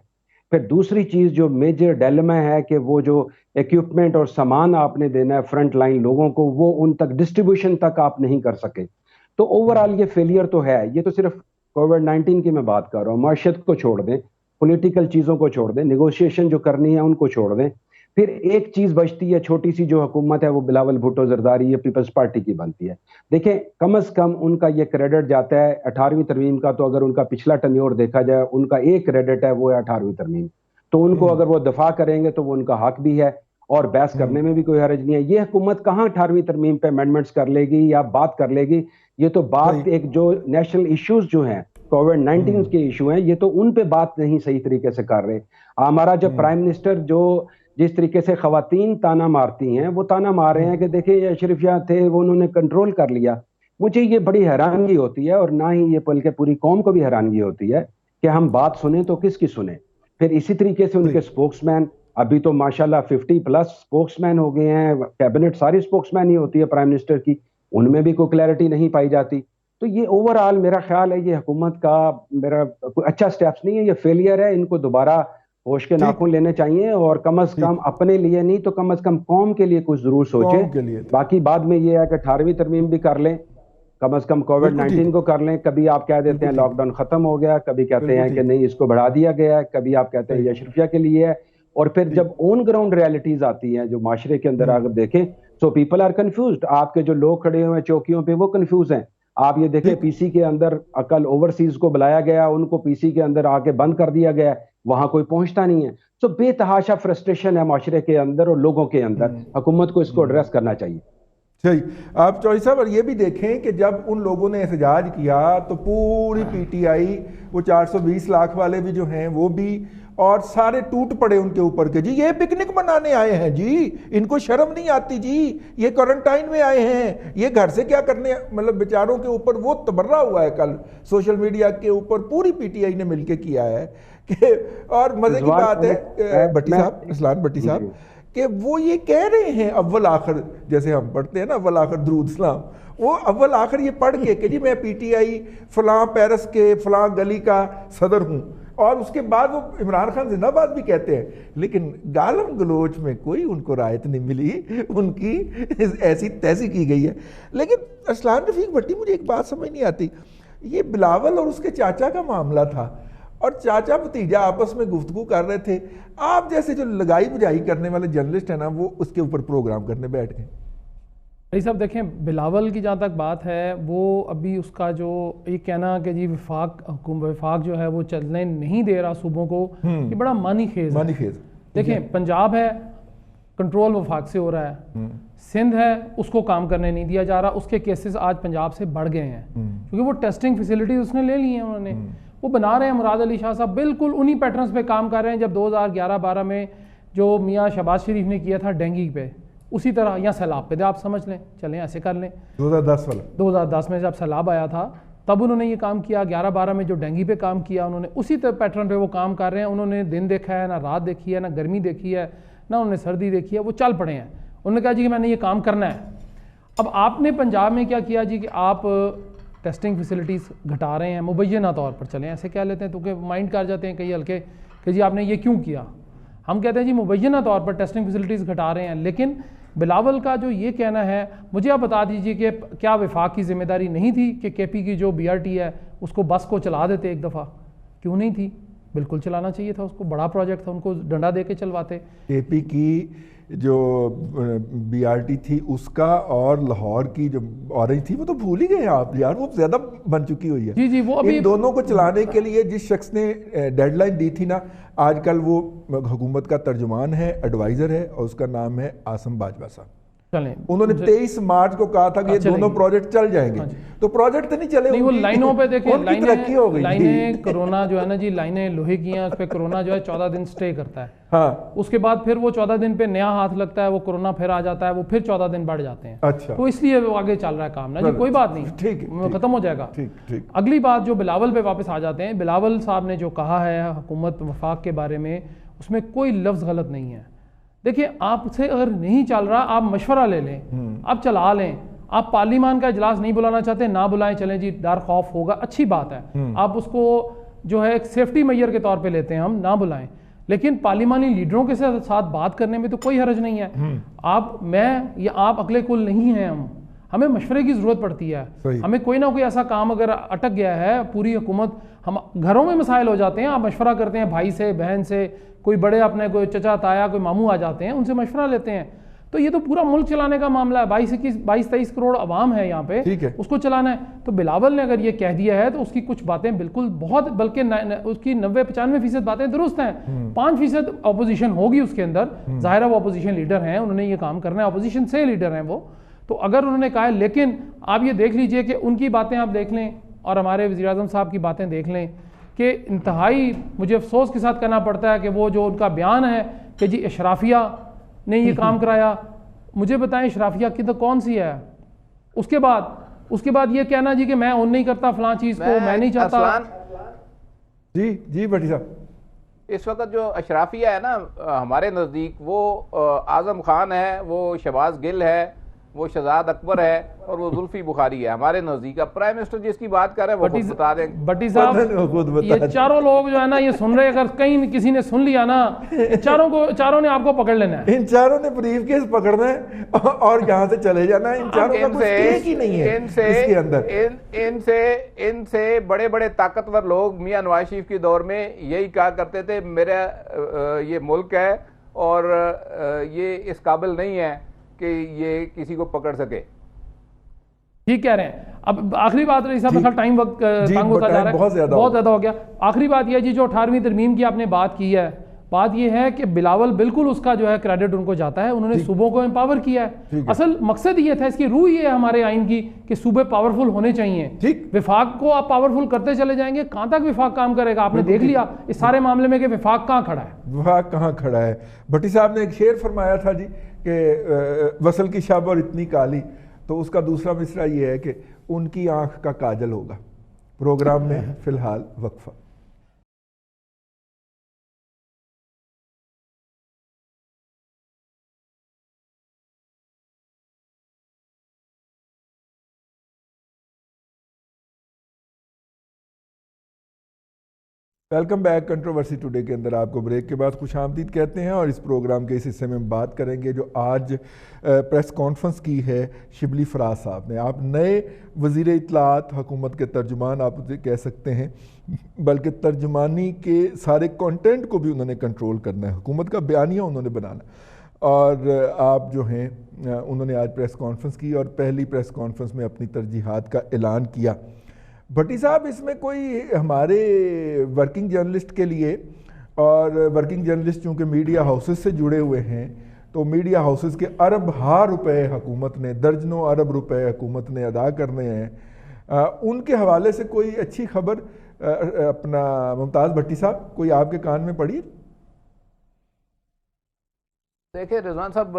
پھر دوسری چیز جو میجر ڈیلما ہے کہ وہ جو ایکوپمنٹ اور سامان آپ نے دینا ہے فرنٹ لائن لوگوں کو وہ ان تک ڈسٹریبیوشن تک آپ نہیں کر سکے۔ تو اوورآل یہ فیلئر تو ہے۔ یہ تو صرف کووڈ-19 کی میں بات کر رہا ہوں، معیشت کو چھوڑ دیں، پولیٹیکل چیزوں کو چھوڑ دیں، نیگوشیشن جو کرنی ہے ان کو چھوڑ دیں۔ پھر ایک چیز بچتی ہے چھوٹی سی جو حکومت ہے وہ بلاول بھٹو زرداری یا پیپلز پارٹی کی بنتی ہے۔ دیکھیں کم از کم ان کا یہ کریڈٹ جاتا ہے 18ویں ترمیم کا، تو اگر ان کا پچھلا ٹینیور دیکھا جائے ان کا ایک کریڈٹ ہے وہ ہے 18ویں ترمیم، تو ان کو اگر وہ دفاع کریں گے تو وہ ان کا حق بھی ہے اور بحث کرنے میں بھی کوئی حرج نہیں ہے۔ یہ حکومت کہاں 18ویں ترمیم پہ امینڈمنٹس کر لے گی یا بات کر لے گی؟ یہ تو بات ایک جو نیشنل ایشوز جو ہیں کووڈ-19 کے ایشو ہیں یہ تو ان پہ بات نہیں صحیح طریقے سے کر رہے۔ ہمارا جب پرائم منسٹر جو جس طریقے سے خواتین تانا مارتی ہیں وہ تانا مار رہے ہیں کہ دیکھیں یہ اشرفیہ تھے وہ انہوں نے کنٹرول کر لیا۔ مجھے یہ بڑی حیرانگی ہوتی ہے اور نہ ہی یہ بلکہ پوری قوم کو بھی حیرانگی ہوتی ہے کہ ہم بات سنیں تو کس کی سنیں۔ پھر اسی طریقے سے ان کے سپوکس مین ابھی تو ماشاءاللہ 50+ سپوکس مین ہو گئے ہیں، کیبنٹ ساری سپوکس مین ہی ہوتی ہے پرائم منسٹر کی، ان میں بھی کوئی کلیئرٹی نہیں پائی جاتی۔ تو یہ اوورآل میرا خیال ہے یہ حکومت کا میرا کوئی اچھا سٹیپس نہیں ہے، یہ فیلئر ہے۔ ان کو دوبارہ ہوش کے ناخن لینے چاہیے اور کم از کم اپنے لیے نہیں تو کم از کم قوم کے لیے کچھ ضرور سوچیں۔ باقی بعد میں یہ ہے کہ 18ویں ترمیم بھی کر لیں، کم از کم کووڈ-19 کو کر لیں۔ کبھی آپ کہہ دیتے ہیں لاک ڈاؤن ختم ہو گیا، کبھی کہتے ہیں کہ نہیں اس کو بڑھا دیا گیا ہے، کبھی آپ کہتے ہیں یہ اشرفیہ کے لیے ہے، اور پھر جب آن گراؤنڈ ریالٹیز آتی ہیں جو معاشرے کے اندر اگر دیکھیں سو پیپل آر کنفیوزڈ۔ آپ کے جو لوگ کھڑے ہوئے ہیں چوکیوں پہ وہ کنفیوز ہیں۔ آپ یہ دیکھیں پی سی کے اندر عقل اوورسیز کو بلایا گیا، ان کو پی سی کے اندر آ کے بند کر دیا گیا، وہاں کوئی پہنچتا نہیں ہے۔ سو بے تحاشا فرسٹریشن ہے معاشرے کے اندر اور لوگوں کے اندر، حکومت کو اس کو ایڈریس کرنا چاہیے۔ صحیح آپ چوہدری صاحب، اور یہ بھی دیکھیں کہ جب ان لوگوں نے احتجاج کیا تو پوری پی ٹی آئی وہ 420 لاکھ والے بھی جو ہیں وہ بھی اور سارے ٹوٹ پڑے ان کے اوپر کہ جی یہ پکنک منانے آئے ہیں، جی ان کو شرم نہیں آتی، جی یہ کوارنٹائن میں آئے ہیں، یہ گھر سے کیا کرنے، مطلب بیچاروں کے اوپر وہ تبرہ ہوا ہے کل سوشل میڈیا کے اوپر پوری پی ٹی آئی نے مل کے کیا ہے کہ اور مزے کی بات ہے بھٹی صاحب، اسلام بھٹی صاحب، کہ وہ یہ کہہ رہے ہیں اول آخر، جیسے ہم پڑھتے ہیں نا اول آخر درود سلام، وہ اول آخر یہ پڑھ کے کہ جی میں پی ٹی آئی فلاں پیرس کے فلاں گلی کا صدر ہوں، اور اس کے بعد وہ عمران خان زندہ باد بھی کہتے ہیں، لیکن گالم گلوچ میں کوئی ان کو رعایت نہیں ملی، ان کی ایسی تیسی کی گئی ہے۔ لیکن ارسلان رفیق بھٹی مجھے ایک بات سمجھ نہیں آتی، یہ بلاول اور اس کے چاچا کا معاملہ تھا اور چاچا بھتیجا آپس میں گفتگو کر رہے تھے، آپ جیسے جو لگائی بجائی کرنے والے جرنلسٹ ہیں نا وہ اس کے اوپر پروگرام کرنے بیٹھ گئے۔ بھائی صاحب دیکھیں بلاول کی جہاں تک بات ہے وہ ابھی اس کا جو یہ کہنا کہ جی وفاق جو ہے وہ چلنے نہیں دے رہا صوبوں کو، یہ بڑا معنی خیز ہے۔ دیکھیں پنجاب ہے کنٹرول وفاق سے ہو رہا ہے، سندھ ہے اس کو کام کرنے نہیں دیا جا رہا, اس کے کیسز آج پنجاب سے بڑھ گئے ہیں کیونکہ وہ ٹیسٹنگ فیسلٹیز اس نے لے لی ہیں, انہوں نے وہ بنا رہے ہیں. مراد علی شاہ صاحب بالکل انہی پیٹرنز پہ کام کر رہے ہیں جب 2011-12 میں جو میاں شہباز شریف نے کیا تھا ڈینگی پہ, اسی طرح یا سیلاب پہ آپ سمجھ لیں, چلیں ایسے کر لیں. 2010 میں جب سیلاب آیا تھا تب انہوں نے یہ کام کیا, 11-12 میں جو ڈینگی پہ کام کیا انہوں نے, اسی پیٹرن پہ وہ کام کر رہے ہیں. انہوں نے دن دیکھا ہے, نہ رات دیکھی ہے, نہ گرمی دیکھی ہے, نہ انہوں نے سردی دیکھی ہے, وہ چل پڑے ہیں. انہوں نے کہا جی کہ میں نے یہ کام کرنا ہے. اب آپ نے پنجاب میں کیا کیا جی کہ آپ ٹیسٹنگ فیسلٹیز گھٹا رہے ہیں مبینہ طور پر, چلیں ایسے کہہ لیتے ہیں تو کہ مائنڈ کر جاتے ہیں کئی ہلکے کہ جی آپ نے یہ کیوں کیا. ہم کہتے ہیں جی مبینہ طور پر ٹیسٹنگ فیسلٹیز گھٹا رہے ہیں, لیکن بلاول کا جو یہ کہنا ہے, مجھے آپ بتا دیجئے کہ کیا وفاق کی ذمہ داری نہیں تھی کہ کے پی کی جو بی آر ٹی ہے اس کو بس کو چلا دیتے ایک دفعہ, کیوں نہیں تھی؟ بالکل چلانا چاہیے تھا اس کو, بڑا پروجیکٹ تھا, ان کو ڈنڈا دے کے چلواتے. کے پی کی جو بی آر ٹی تھی اس کا اور لاہور کی جو اورنج تھی وہ تو بھول ہی گئے آپ یار, وہ زیادہ بن چکی ہوئی ہے. جی جی وہ ابھی ان دونوں کو چلانے کے لیے جس شخص نے ڈیڈ لائن دی تھی نا, آج کل وہ حکومت کا ترجمان ہے, ایڈوائزر ہے, اور اس کا نام ہے عاصم باجوہ صاحب. انہوں نے 23 مارچ کو کہا تھا کہ یہ دونوں پروجیکٹ چل جائیں گے, تو پروجیکٹ تو نہیں چلے. نہیں وہ لائنوں پہ دیکھیں, ترقی ہو گئی, لائنیں کرونا جو ہے نا جی, لائنیں لوہے کی ہیں, اس پہ کرونا جو ہے 14 دن سٹے کرتا ہے. ہاں اس کے بعد پھر وہ 14 دن پہ نیا ہاتھ لگتا ہے, وہ کرونا پھر آ جاتا ہے, وہ پھر 14 دن بڑھ جاتے ہیں. اچھا, تو اس لیے وہ آگے چل رہا ہے کام نا جی, کوئی بات نہیں, ٹھیک ختم ہو جائے گا. اگلی بات جو بلاول پہ واپس آ جاتے ہیں, بلاول صاحب نے جو کہا ہے حکومت وفاق کے بارے میں, اس میں کوئی لفظ غلط نہیں ہے. دیکھیں آپ سے اگر نہیں چل رہا آپ مشورہ لے لیں, آپ چلا لیں. آپ پارلیمان کا اجلاس نہیں بلانا چاہتے نہ بلائیں, چلیں جی ڈر خوف ہوگا, اچھی بات ہے, آپ اس کو جو ہے ایک سیفٹی میئر کے طور پہ لیتے ہیں, ہم نہ بلائیں, لیکن پارلیمانی لیڈروں کے ساتھ بات کرنے میں تو کوئی حرج نہیں ہے. آپ میں یا آپ اگلے کل نہیں ہیں, ہمیں مشورے کی ضرورت پڑتی ہے. ہمیں کوئی نہ کوئی ایسا کام اگر اٹک گیا ہے, پوری حکومت, ہم گھروں میں مسائل ہو جاتے ہیں, آپ مشورہ کرتے ہیں بھائی سے, بہن سے, کوئی بڑے اپنے کوئی چچا تایا کوئی ماموں آ جاتے ہیں, ان سے مشورہ لیتے ہیں. تو یہ تو پورا ملک چلانے کا معاملہ ہے, 22-23 کروڑ عوام ہے یہاں پہ, اس کو چلانا ہے. تو بلاول نے اگر یہ کہہ دیا ہے تو اس کی کچھ باتیں بالکل بہت, بلکہ اس کی 90-95% باتیں درست ہیں. 5% اپوزیشن ہوگی اس کے اندر, ظاہر ہے وہ اپوزیشن لیڈر ہیں, انہوں نے یہ کام کرنا ہے, اپوزیشن سے لیڈر ہیں وہ, تو اگر انہوں نے کہا ہے. لیکن آپ یہ دیکھ لیجئے کہ ان کی باتیں آپ دیکھ لیں اور ہمارے وزیر اعظم صاحب کی باتیں دیکھ لیں کہ انتہائی مجھے افسوس کے ساتھ کہنا پڑتا ہے کہ وہ جو ان کا بیان ہے کہ جی اشرافیہ نے یہ کام کرایا, مجھے بتائیں اشرافیہ کی تو کون سی ہے؟ اس کے بعد یہ کہنا جی کہ میں اون نہیں کرتا فلاں چیز کو, میں نہیں چاہتا. جی بھٹی صاحب, اس وقت جو اشرافیہ ہے نا ہمارے نزدیک, وہ اعظم خان ہے, وہ شہباز گل ہے, وہ شہزاد اکبر ہے, اور وہ زلفی بخاری ہے ہمارے نزدیک. اب پرائم منسٹر جس کی بات کر رہے ہیں وہ خود بتا دیں. بٹی صاحب یہ چاروں لوگ جو ہے نا یہ سن رہے, اگر کہیں کسی نے سن لیا نا, چاروں نے آپ کو پکڑ لینا ہے, ان چاروں نے بریف کیس پکڑنا ہے اور یہاں سے چلے جانا ہے. ان چاروں کا کچھ ایک ہی نہیں ہے اس کے اندر. ان سے بڑے بڑے طاقتور لوگ میاں نواز شریف کے دور میں یہی کہا کرتے تھے, میرا یہ ملک ہے اور یہ اس قابل نہیں ہے کہ یہ کسی کو پکڑ سکے. ٹھیک کہہ رہے ہیں. اب آخری بات رہی صاحب, ٹائم وقت تنگ ہوتا جا رہا ہے, بہت زیادہ ہو گیا. آخری بات یہ ہے جی جو 18ویں ترمیم کی آپ نے بات کی ہے, بات یہ ہے کہ بلاول بالکل اس کا جو ہے کریڈٹ ان کو جاتا ہے, انہوں نے صوبوں کو امپاور کیا ہے. اصل مقصد یہ تھا, اس کی روح یہ ہے ہمارے آئین کی کہ صوبے پاورفل ہونے چاہیے. وفاق کو آپ پاورفل کرتے چلے جائیں گے, کہاں تک وفاق کام کرے گا؟ آپ نے دیکھ لیا اس سارے معاملے میں کہ وفاق کہاں کھڑا ہے. وفاق کہاں کھڑا ہے. بھٹی صاحب نے ایک شعر فرمایا تھا جی کہ وصل کی شب اور اتنی کالی, تو اس کا دوسرا مصرع یہ ہے کہ ان کی آنکھ کا کاجل ہوگا. پروگرام میں فی الحال وقفہ. Welcome back. کنٹروورسی ٹوڈے کے اندر آپ کو بریک کے بعد خوش آمدید کہتے ہیں, اور اس پروگرام کے اس حصے میں ہم بات کریں گے جو آج پریس کانفرنس کی ہے شبلی فراز صاحب نے. آپ نئے وزیر اطلاعات, حکومت کے ترجمان آپ اسے کہہ سکتے ہیں, بلکہ ترجمانی کے سارے کنٹینٹ کو بھی انہوں نے کنٹرول کرنا ہے, حکومت کا بیانیہ انہوں نے بنانا. اور آپ جو ہیں انہوں نے آج پریس کانفرنس کی اور پہلی پریس کانفرنس میں اپنی ترجیحات کا اعلان کیا. بھٹی صاحب اس میں کوئی ہمارے ورکنگ جرنلسٹ کے لیے, اور ورکنگ جرنلسٹ چونکہ میڈیا ہاؤسز سے جڑے ہوئے ہیں, تو میڈیا ہاؤسز کے ارب ہا روپے حکومت نے، درجنوں ارب روپے حکومت نے ادا کرنے ہیں، ان کے حوالے سے کوئی اچھی خبر اپنا ممتاز بھٹی صاحب کوئی آپ کے کان میں پڑی؟ دیکھیں رضوان صاحب،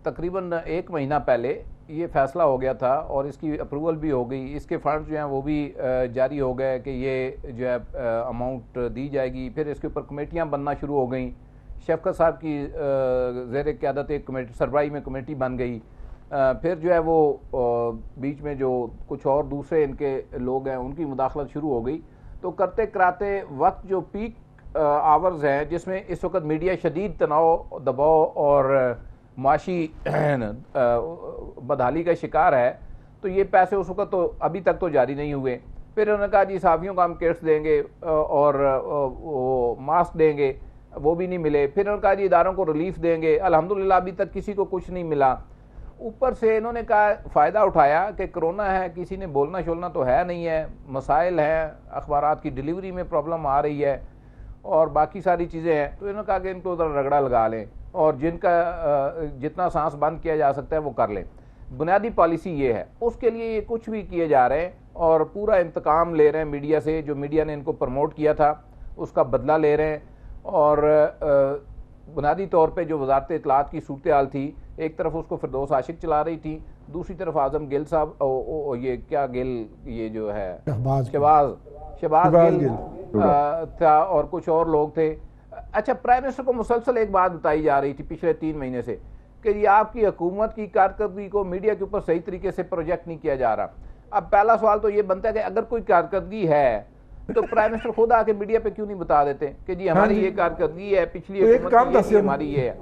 تقریباً 1 مہینہ پہلے یہ فیصلہ ہو گیا تھا اور اس کی اپروول بھی ہو گئی، اس کے فنڈ جو ہیں وہ بھی جاری ہو گئے کہ یہ جو ہے اماؤنٹ دی جائے گی. پھر اس کے اوپر کمیٹیاں بننا شروع ہو گئیں. شفقت صاحب کی زیر قیادت ایک کمیٹی سربراہی میں کمیٹی بن گئی. پھر جو ہے وہ بیچ میں جو کچھ اور دوسرے ان کے لوگ ہیں ان کی مداخلت شروع ہو گئی. تو کرتے کراتے وقت جو پیک آورز ہیں جس میں اس وقت میڈیا شدید تناؤ، دباؤ اور معاشی بدحالی کا شکار ہے، تو یہ پیسے اس وقت تو ابھی تک تو جاری نہیں ہوئے. پھر انہوں نے کہا جی صحافیوں کو ہم کٹس دیں گے اور وہ ماسک دیں گے، وہ بھی نہیں ملے. پھر انہوں نے کہا جی اداروں کو ریلیف دیں گے، الحمدللہ ابھی تک کسی کو کچھ نہیں ملا. اوپر سے انہوں نے کہا فائدہ اٹھایا کہ کرونا ہے، کسی نے بولنا شولنا تو ہے نہیں ہے، مسائل ہیں، اخبارات کی ڈیلیوری میں پرابلم آ رہی ہے اور باقی ساری چیزیں ہیں. تو انہوں نے کہا کہ ان کو ادھر رگڑا لگا لیں اور جن کا جتنا سانس بند کیا جا سکتا ہے وہ کر لیں. بنیادی پالیسی یہ ہے. اس کے لیے یہ کچھ بھی کیے جا رہے ہیں اور پورا انتقام لے رہے ہیں میڈیا سے. جو میڈیا نے ان کو پروموٹ کیا تھا اس کا بدلہ لے رہے ہیں. اور بنیادی طور پہ جو وزارت اطلاعات کی صورتحال تھی، ایک طرف اس کو فردوس عاشق چلا رہی تھی، دوسری طرف اعظم گل صاحب، یہ کیا گل، یہ جو ہے شہباز گل تھا اور کچھ اور لوگ تھے. اچھا، پرائم منسٹر کو مسلسل ایک بات بتائی جا رہی تھی پچھلے 3 مہینے سے کہ یہ آپ کی حکومت کی کارکردگی کو میڈیا کے اوپر صحیح طریقے سے پروجیکٹ نہیں کیا جا رہا. اب پہلا سوال تو یہ بنتا ہے کہ اگر کوئی کارکردگی ہے تو پرائم منسٹر خود آ کے میڈیا پہ کیوں نہیں بتا دیتے کہ جی ہماری یہ کارکردگی ہے، پچھلی حکومت کی ہماری یہ ہے.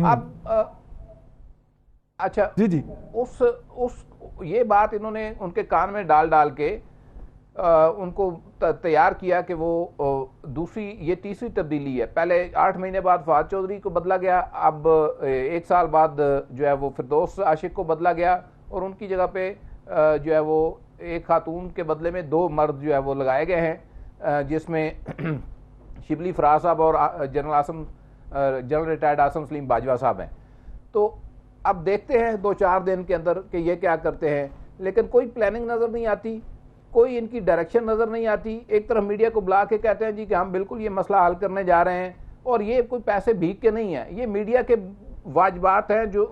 اب اچھا جی یہ بات انہوں نے ان کے کان میں ڈال کے ان کو تیار کیا کہ وہ دوسری یہ تیسری تبدیلی ہے. پہلے 8 مہینے بعد فہد چودھری کو بدلا گیا، اب 1 سال بعد جو ہے وہ فردوس عاشق کو بدلا گیا اور ان کی جگہ پہ جو ہے وہ ایک خاتون کے بدلے میں 2 مرد جو ہے وہ لگائے گئے ہیں، جس میں شبلی فراز صاحب اور جنرل ریٹائرڈ آصم سلیم باجوہ صاحب ہیں. تو اب دیکھتے ہیں 2-4 دن کے اندر کہ یہ کیا کرتے ہیں. لیکن کوئی پلاننگ نظر نہیں آتی، کوئی ان کی ڈائریکشن نظر نہیں آتی. ایک طرف میڈیا کو بلا کے کہتے ہیں جی کہ ہم بالکل یہ مسئلہ حل کرنے جا رہے ہیں، اور یہ کوئی پیسے بھیگ کے نہیں ہیں، یہ میڈیا کے واجبات ہیں، جو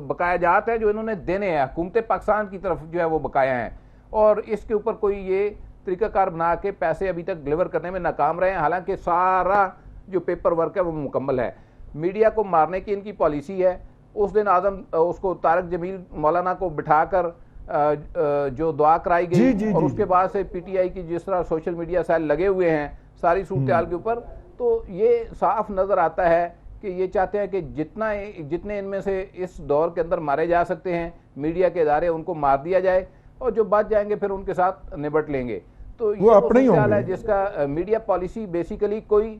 بقایا جات ہیں جو انہوں نے دینے ہیں، حکومت پاکستان کی طرف جو ہے وہ بقایا ہیں، اور اس کے اوپر کوئی یہ طریقہ کار بنا کے پیسے ابھی تک ڈلیور کرنے میں ناکام رہے ہیں. حالانکہ سارا جو پیپر ورک ہے وہ مکمل ہے. میڈیا کو مارنے کی ان کی پالیسی ہے. اس دن اس کو طارق جمیل مولانا کو بٹھا کر جو دعا کرائی گئی اور اس کے بعد سے پی ٹی آئی کی جس طرح سوشل میڈیا سیل لگے ہوئے ہیں ساری صورتحال کے اوپر، تو یہ صاف نظر آتا ہے کہ یہ چاہتے ہیں کہ جتنے ان میں سے اس دور کے اندر مارے جا سکتے ہیں میڈیا کے ادارے ان کو مار دیا جائے، اور جو بچ جائیں گے پھر ان کے ساتھ نبٹ لیں گے. تو یہ صورتحال ہے جس کا میڈیا پالیسی بیسیکلی کوئی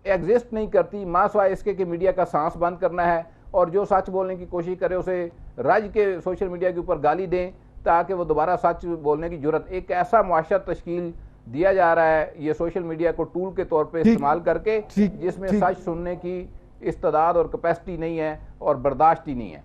ایگزسٹ نہیں کرتی، ماں سوائے اس کے کہ میڈیا کا سانس بند کرنا ہے اور جو سچ بولنے کی کوشش کرے اسے رج کے سوشل میڈیا کے اوپر گالی دیں تاکہ وہ دوبارہ سچ بولنے کی جرت. ایک ایسا معاشرہ تشکیل دیا جا رہا ہے یہ سوشل میڈیا کو ٹول کے طور پہ استعمال کر کے، جس میں سچ سننے کی استعداد اور کیپیسٹی نہیں ہے اور برداشت ہی نہیں ہے.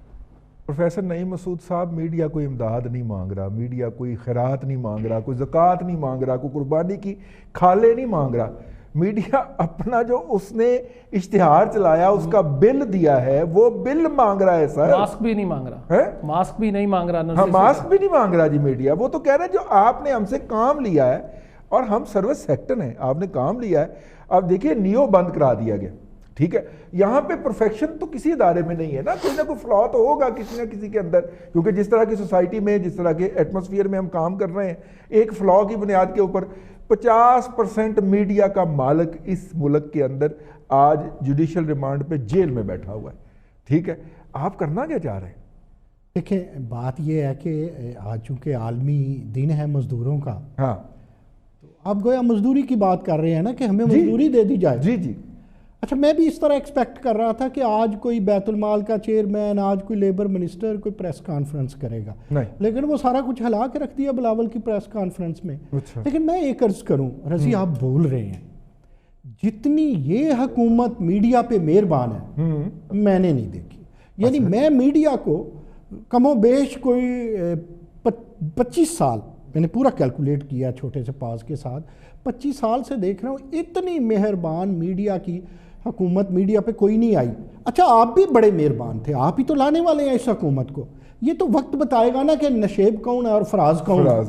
پروفیسر نعیم مسعود صاحب، میڈیا کوئی امداد نہیں مانگ رہا، میڈیا کوئی خیرات نہیں مانگ رہا، کوئی زکوٰۃ نہیں مانگ رہا، کوئی قربانی کی کھالے نہیں مانگ رہا. میڈیا اپنا جو اس نے اشتہار چلایا، اس کا بل دیا ہے، وہ بل مانگ رہا ہے سر. ماسک بھی نہیں مانگ رہا، ماسک بھی نہیں مانگ رہا. ہاں، ماسک بھی نہیں مانگ رہا جی میڈیا. وہ تو کہہ رہا ہے جو آپ نے ہم سے کام لیا ہے، اور ہم سروس سیکٹر ہیں، آپ نے کام لیا ہے. اب دیکھیے نیو بند کرا دیا گیا، ٹھیک ہے. یہاں پہ پرفیکشن تو کسی ادارے میں نہیں ہے نا، کوئی نہ کوئی فلا تو ہوگا کسی نہ کسی کے اندر، کیونکہ جس طرح کی سوسائٹی میں، جس طرح کے ایٹماسفیئر میں ہم کام کر رہے ہیں، ایک فلا کی بنیاد کے اوپر 50% میڈیا کا مالک اس ملک کے اندر آج جوڈیشل ریمانڈ پہ جیل میں بیٹھا ہوا ہے، ٹھیک ہے. آپ کرنا کیا چاہ رہے ہیں؟ دیکھیں، بات یہ ہے کہ آج چونکہ عالمی دن ہے مزدوروں کا، ہاں، تو آپ گویا مزدوری کی بات کر رہے ہیں نا کہ ہمیں مزدوری دے دی جائے. جی. اچھا، میں بھی اس طرح ایکسپیکٹ کر رہا تھا کہ آج کوئی بیت المال کا چیئرمین، آج کوئی لیبر منسٹر کوئی پریس کانفرنس کرے گا، لیکن وہ سارا کچھ ہلا کے رکھ دیا بلاول کی پریس کانفرنس میں. لیکن میں ایک عرض کروں، رضی آپ بول رہے ہیں جتنی یہ حکومت میڈیا پہ مہربان ہے میں نے نہیں دیکھی. یعنی میں میڈیا کو کم و بیش کوئی 25 سال میں نے پورا کیلکولیٹ کیا چھوٹے سے پاس کے ساتھ، 25 سال سے دیکھ رہا ہوں اتنی مہربان میڈیا کی حکومت میڈیا پہ کوئی نہیں آئی. اچھا آپ بھی بڑے مہربان تھے، آپ ہی تو لانے والے ہیں اس حکومت کو. یہ تو وقت بتائے گا نا کہ نشیب کون ہے اور فراز کون ہے،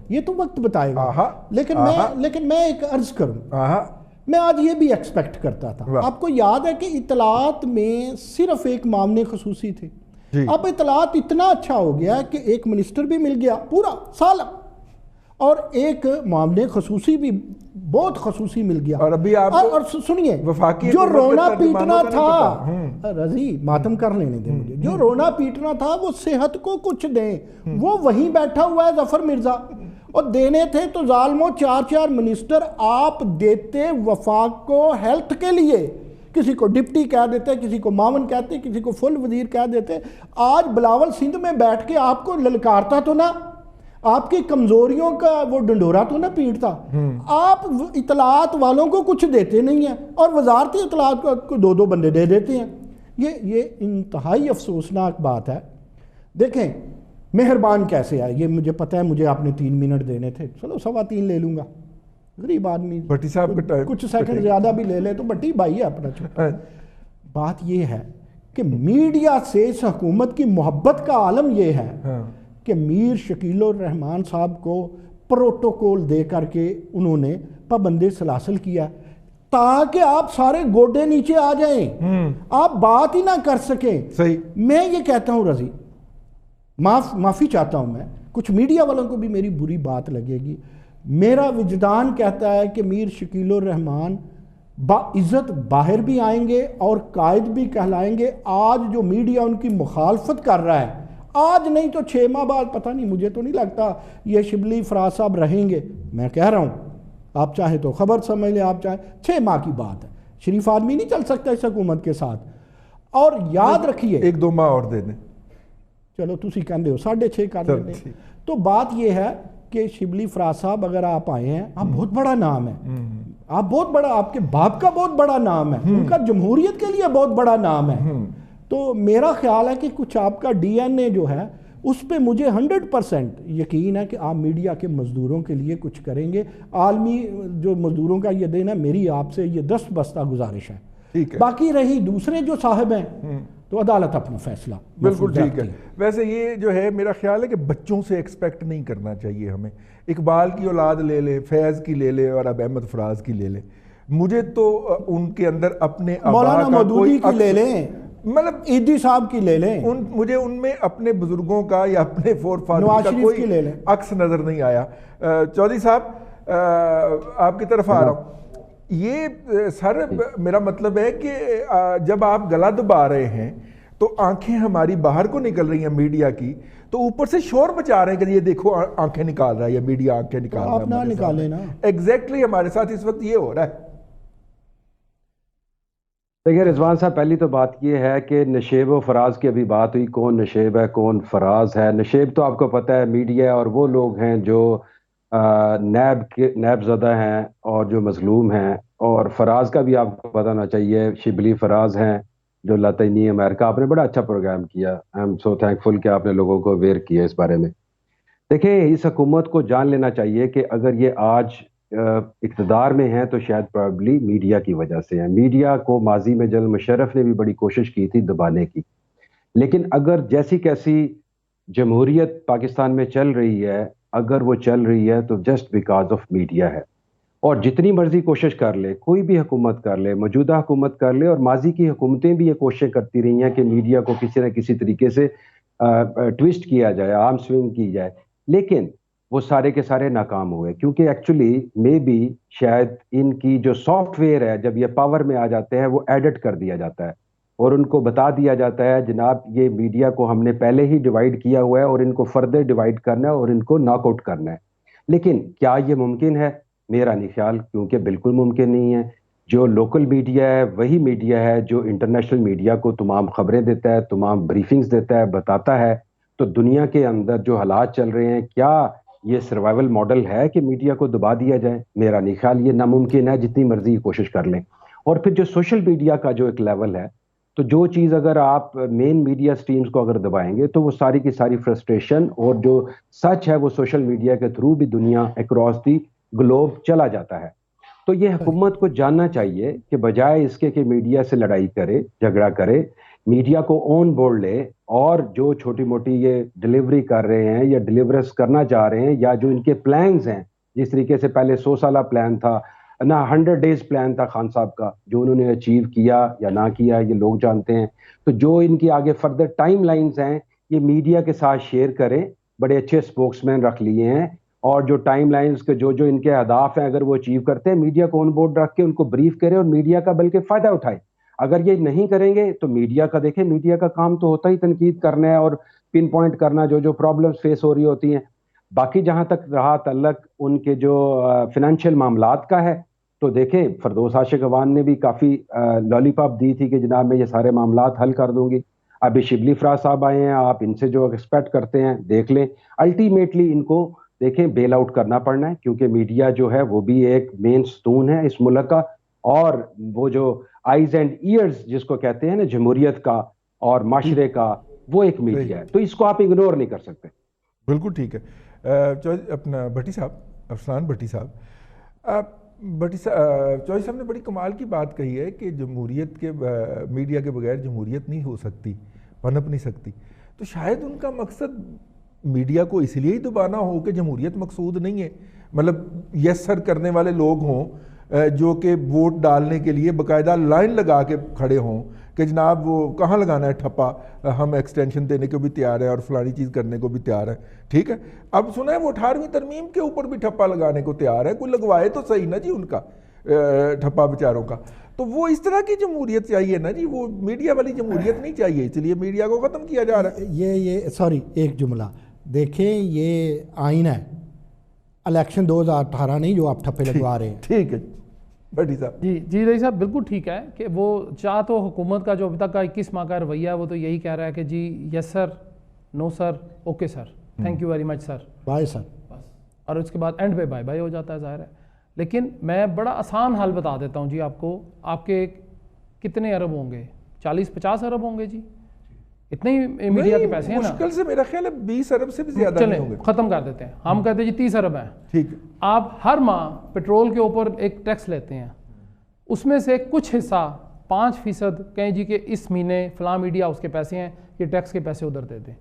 یہ تو وقت بتائے گا. لیکن میں ایک عرض کروں، میں آج یہ بھی ایکسپیکٹ کرتا تھا. آپ کو یاد ہے کہ اطلاعات میں صرف ایک معاملے خصوصی تھے، اب اطلاعات اتنا اچھا ہو گیا کہ ایک منسٹر بھی مل گیا پورا سال، اور ایک معاملے خصوصی بھی بہت خصوصی مل گیا. اور ابھی آپ اور سنیے، جو رونا پیٹنا تھا، رضی ماتم کر لینے دیں مجھے، جو رونا پیٹنا تھا وہ صحت کو کچھ دیں، وہ وہیں بیٹھا ہوا ہے ظفر مرزا. اور دینے تھے تو ظالموں 4 منسٹر آپ دیتے وفاق کو ہیلتھ کے لیے، کسی کو ڈپٹی کہہ دیتے، کسی کو معاون کہتے، کسی کو فل وزیر کہہ دیتے. آج بلاول سندھ میں بیٹھ کے آپ کو للکارتا تو نہ، آپ کی کمزوریوں کا وہ ڈنڈورا تو نہ پیٹتا. آپ اطلاعات والوں کو کچھ دیتے نہیں ہیں اور وزارتی اطلاعات کو 2 بندے دے دیتے ہیں. یہ انتہائی افسوسناک بات ہے. دیکھیں مہربان کیسے ہے یہ مجھے پتہ ہے، مجھے آپ نے 3 منٹ دینے تھے، چلو 3.25 لے لوں گا. غریب آدمی بھٹی صاحب کا ٹائم کچھ سیکنڈ زیادہ بھی لے لے تو بھٹی بھائی ہے اپنا چھوٹا. بات یہ ہے کہ میڈیا سے اس حکومت کی محبت کا عالم یہ ہے کہ میر شکیل الرحمان صاحب کو پروٹوکول دے کر کے انہوں نے پابند سلاسل کیا تاکہ آپ سارے گوڈے نیچے آ جائیں، آپ بات ہی نہ کر سکیں. صحیح. میں یہ کہتا ہوں رضی، معافی چاہتا ہوں، میں کچھ میڈیا والوں کو بھی میری بری بات لگے گی، میرا وجدان کہتا ہے کہ میر شکیل الرحمان باعزت باہر بھی آئیں گے اور قائد بھی کہلائیں گے. آج جو میڈیا ان کی مخالفت کر رہا ہے، آج نہیں تو 6 ماہ بعد، پتہ نہیں مجھے تو نہیں لگتا یہ شبلی فراز صاحب رہیں گے. میں کہہ رہا ہوں، آپ چاہیں تو خبر سمجھ لیں، آپ چاہیں 6 ماہ کی بات ہے. شریف آدمی نہیں چل سکتا اس حکومت کے ساتھ. اور یاد رکھیے 1-2 ماہ اور دے دیں، چلو تسی کہندے ہو 6.5 کر دیں. تو بات یہ ہے کہ شبلی فراز صاحب اگر آپ آئے ہیں، آپ بہت بڑا نام ہے، آپ بہت بڑا، آپ کے باپ کا بہت بڑا نام ہے، ان کا جمہوریت کے لیے بہت بڑا نام ہے. تو میرا خیال ہے کہ کچھ آپ کا ڈی این اے جو ہے اس پہ مجھے 100% یقین ہے کہ آپ میڈیا کے مزدوروں کے لیے کچھ کریں گے. عالمی جو مزدوروں کا یہ دن ہے، میری آپ سے یہ دست بستہ گزارش ہے. باقی رہی دوسرے جو صاحب ہیں تو عدالت اپنا فیصلہ. بالکل ٹھیک ہے. ویسے یہ جو ہے میرا خیال ہے کہ بچوں سے ایکسپیکٹ نہیں کرنا چاہیے ہمیں. اقبال کی اولاد لے لیں، فیض کی لے لیں اور اب احمد فراز کی لے لیں. مجھے تو ان کے اندر اپنے مولانا مودودی کی لے لیں، مطلب عیدی صاحب کی لے لیں، مجھے ان میں اپنے بزرگوں کا یا اپنے فور فادر کا کوئی عکس نظر نہیں آیا. چودھری صاحب آپ کی طرف آ رہا ہوں. یہ سر میرا مطلب ہے کہ جب آپ گلا دبا رہے ہیں تو آنکھیں ہماری باہر کو نکل رہی ہیں میڈیا کی، تو اوپر سے شور مچا رہے ہیں کہ یہ دیکھو آنکھیں نکال رہا ہے یا میڈیا آنکھیں نکال رہا ہے. آپ نہ نکالیں نا. ایگزیکٹلی ہمارے ساتھ اس وقت یہ ہو رہا ہے. دیکھیے رضوان صاحب، پہلی تو بات یہ ہے کہ نشیب و فراز کی ابھی بات ہوئی، کون نشیب ہے کون فراز ہے. نشیب تو آپ کو پتہ ہے میڈیا اور وہ لوگ ہیں جو نیب زدہ ہیں اور جو مظلوم ہیں، اور فراز کا بھی آپ کو پتہ ہونا چاہیے، شبلی فراز ہیں جو لاطینی امریکہ. آپ نے بڑا اچھا پروگرام کیا، آئی ایم سو تھینکفل کہ آپ نے لوگوں کو اویئر کیا اس بارے میں. دیکھیں اس حکومت کو جان لینا چاہیے کہ اگر یہ آج اقتدار میں ہیں تو شاید پرابلی میڈیا کی وجہ سے ہیں. میڈیا کو ماضی میں جنرل مشرف نے بھی بڑی کوشش کی تھی دبانے کی، لیکن اگر جیسی کیسی جمہوریت پاکستان میں چل رہی ہے، اگر وہ چل رہی ہے تو جسٹ بیکاز آف میڈیا ہے. اور جتنی مرضی کوشش کر لے، کوئی بھی حکومت کر لے، موجودہ حکومت کر لے، اور ماضی کی حکومتیں بھی یہ کوششیں کرتی رہی ہیں کہ میڈیا کو کسی نہ کسی طریقے سے ٹویسٹ کیا جائے، آرم سوئنگ کی جائے، لیکن وہ سارے کے سارے ناکام ہوئے. کیونکہ ایکچولی میں بھی شاید ان کی جو سافٹ ویئر ہے جب یہ پاور میں آ جاتے ہیں وہ ایڈٹ کر دیا جاتا ہے اور ان کو بتا دیا جاتا ہے جناب یہ میڈیا کو ہم نے پہلے ہی ڈیوائیڈ کیا ہوا ہے اور ان کو فردر ڈیوائیڈ کرنا ہے اور ان کو ناک آؤٹ کرنا ہے. لیکن کیا یہ ممکن ہے؟ میرا نہیں خیال، کیونکہ بالکل ممکن نہیں ہے. جو لوکل میڈیا ہے وہی میڈیا ہے جو انٹرنیشنل میڈیا کو تمام خبریں دیتا ہے، تمام بریفنگز دیتا ہے، بتاتا ہے. تو دنیا کے اندر جو حالات چل رہے ہیں، کیا یہ سروائیول ماڈل ہے کہ میڈیا کو دبا دیا جائے؟ میرا نہیں خیال، یہ ناممکن ہے جتنی مرضی کوشش کر لیں. اور پھر جو سوشل میڈیا کا جو ایک لیول ہے، تو جو چیز اگر آپ مین میڈیا سٹریمز کو اگر دبائیں گے تو وہ ساری کی ساری فرسٹریشن اور جو سچ ہے وہ سوشل میڈیا کے تھرو بھی دنیا اکراس دی گلوب چلا جاتا ہے. تو یہ حکومت کو جاننا چاہیے کہ بجائے اس کے کہ میڈیا سے لڑائی کرے, جھگڑا کرے, میڈیا کو آن بورڈ لے, اور جو چھوٹی موٹی یہ ڈلیوری کر رہے ہیں یا ڈلیورنس کرنا چاہ رہے ہیں, یا جو ان کے پلانز ہیں, جس طریقے سے پہلے 100 سالہ پلان تھا نہ 100 ڈیز پلان تھا خان صاحب کا, جو انہوں نے اچیو کیا یا نہ کیا یہ لوگ جانتے ہیں. تو جو ان کی آگے فردر ٹائم لائنز ہیں یہ میڈیا کے ساتھ شیئر کریں, بڑے اچھے اسپوکس مین رکھ لیے ہیں, اور جو ٹائم لائنز کے جو ان کے اہداف ہیں اگر وہ اچیو کرتے ہیں میڈیا کو آن بورڈ رکھ کے ان کو بریف کرے اور میڈیا کا بلکہ فائدہ اٹھائے. اگر یہ نہیں کریں گے تو میڈیا کا دیکھیں, میڈیا کا کام تو ہوتا ہی تنقید کرنا ہے اور پن پوائنٹ کرنا جو پرابلمز فیس ہو رہی ہوتی ہیں. باقی جہاں تک رہا تعلق ان کے جو فنانشیل معاملات کا ہے, تو دیکھیں فردوس عاشق عوان نے بھی کافی لالی پاپ دی تھی کہ جناب میں یہ سارے معاملات حل کر دوں گی. ابھی شبلی فراز صاحب آئے ہیں, آپ ان سے جو ایکسپیکٹ کرتے ہیں دیکھ لیں. الٹیمیٹلی ان کو دیکھیں بیل آؤٹ کرنا پڑنا ہے, کیونکہ میڈیا جو ہے وہ بھی ایک مین ستون ہے اس ملک کا, اور وہ جو آئیز اینڈ ایئرز جس کو کہتے ہیں نا جمہوریت کا اور معاشرے کا, وہ ایک میڈیا ہے. تو اس کو آپ اگنور نہیں کر سکتے. بالکل ٹھیک ہے. اپنا بھٹی صاحب, افسان بھٹی صاحب, چوہدری صاحب نے بڑی کمال کی بات کہی ہے کہ جمہوریت کے میڈیا کے بغیر جمہوریت نہیں ہو سکتی, پنپ نہیں سکتی. تو شاید ان کا مقصد میڈیا کو اس لیے ہی دبانا ہو کہ جمہوریت مقصود نہیں ہے, مطلب یس سر کرنے والے لوگ ہوں جو کہ ووٹ ڈالنے کے لیے باقاعدہ لائن لگا کے کھڑے ہوں کہ جناب وہ کہاں لگانا ہے ٹھپا, ہم ایکسٹینشن دینے کو بھی تیار ہیں اور فلانی چیز کرنے کو بھی تیار ہیں. ٹھیک ہے, اب سنا ہے وہ 18ویں ترمیم کے اوپر بھی ٹھپا لگانے کو تیار ہے, کوئی لگوائے تو صحیح نا جی ان کا ٹھپا بیچاروں کا. تو وہ اس طرح کی جمہوریت چاہیے نا جی, وہ میڈیا والی جمہوریت نہیں چاہیے, اس لیے میڈیا کو ختم کیا جا رہا ہے. یہ سوری ایک جملہ دیکھیں, یہ آئین ہے الیکشن 2018 نہیں جو آپ ٹھپے لگوا رہے ہیں. ٹھیک ہے بھٹی صاحب. جی رئی صاحب بالکل ٹھیک ہے کہ وہ چاہ تو حکومت کا جو ابھی تک کا 21 ماہ کا رویہ ہے وہ تو یہی کہہ رہا ہے کہ جی yes sir, no sir, okay sir, thank you very much sir, bye sir, اور اس کے بعد اینڈ پہ بائے بائے ہو جاتا ہے, ظاہر ہے. لیکن میں بڑا آسان حل بتا دیتا ہوں جی آپ کو. آپ کے کتنے ارب ہوں گے؟ 40-50 ارب ہوں گے جی, اتنے ہی میڈیا کے پیسے ہیں نا. مشکل سے میرا خیال ہے 20 ارب سے بھی زیادہ نہیں ہوں گے. ختم کر دیتے ہیں, ہم کہتے ہیں جی 30 ارب ہیں. ٹھیک ہے. آپ ہر ماہ پیٹرول کے اوپر ایک ٹیکس لیتے ہیں, اس میں سے کچھ حصہ 5% کہیں جی کہ اس مہینے فلاں میڈیا اس کے پیسے ہیں, یہ ٹیکس کے پیسے ادھر دے دیں.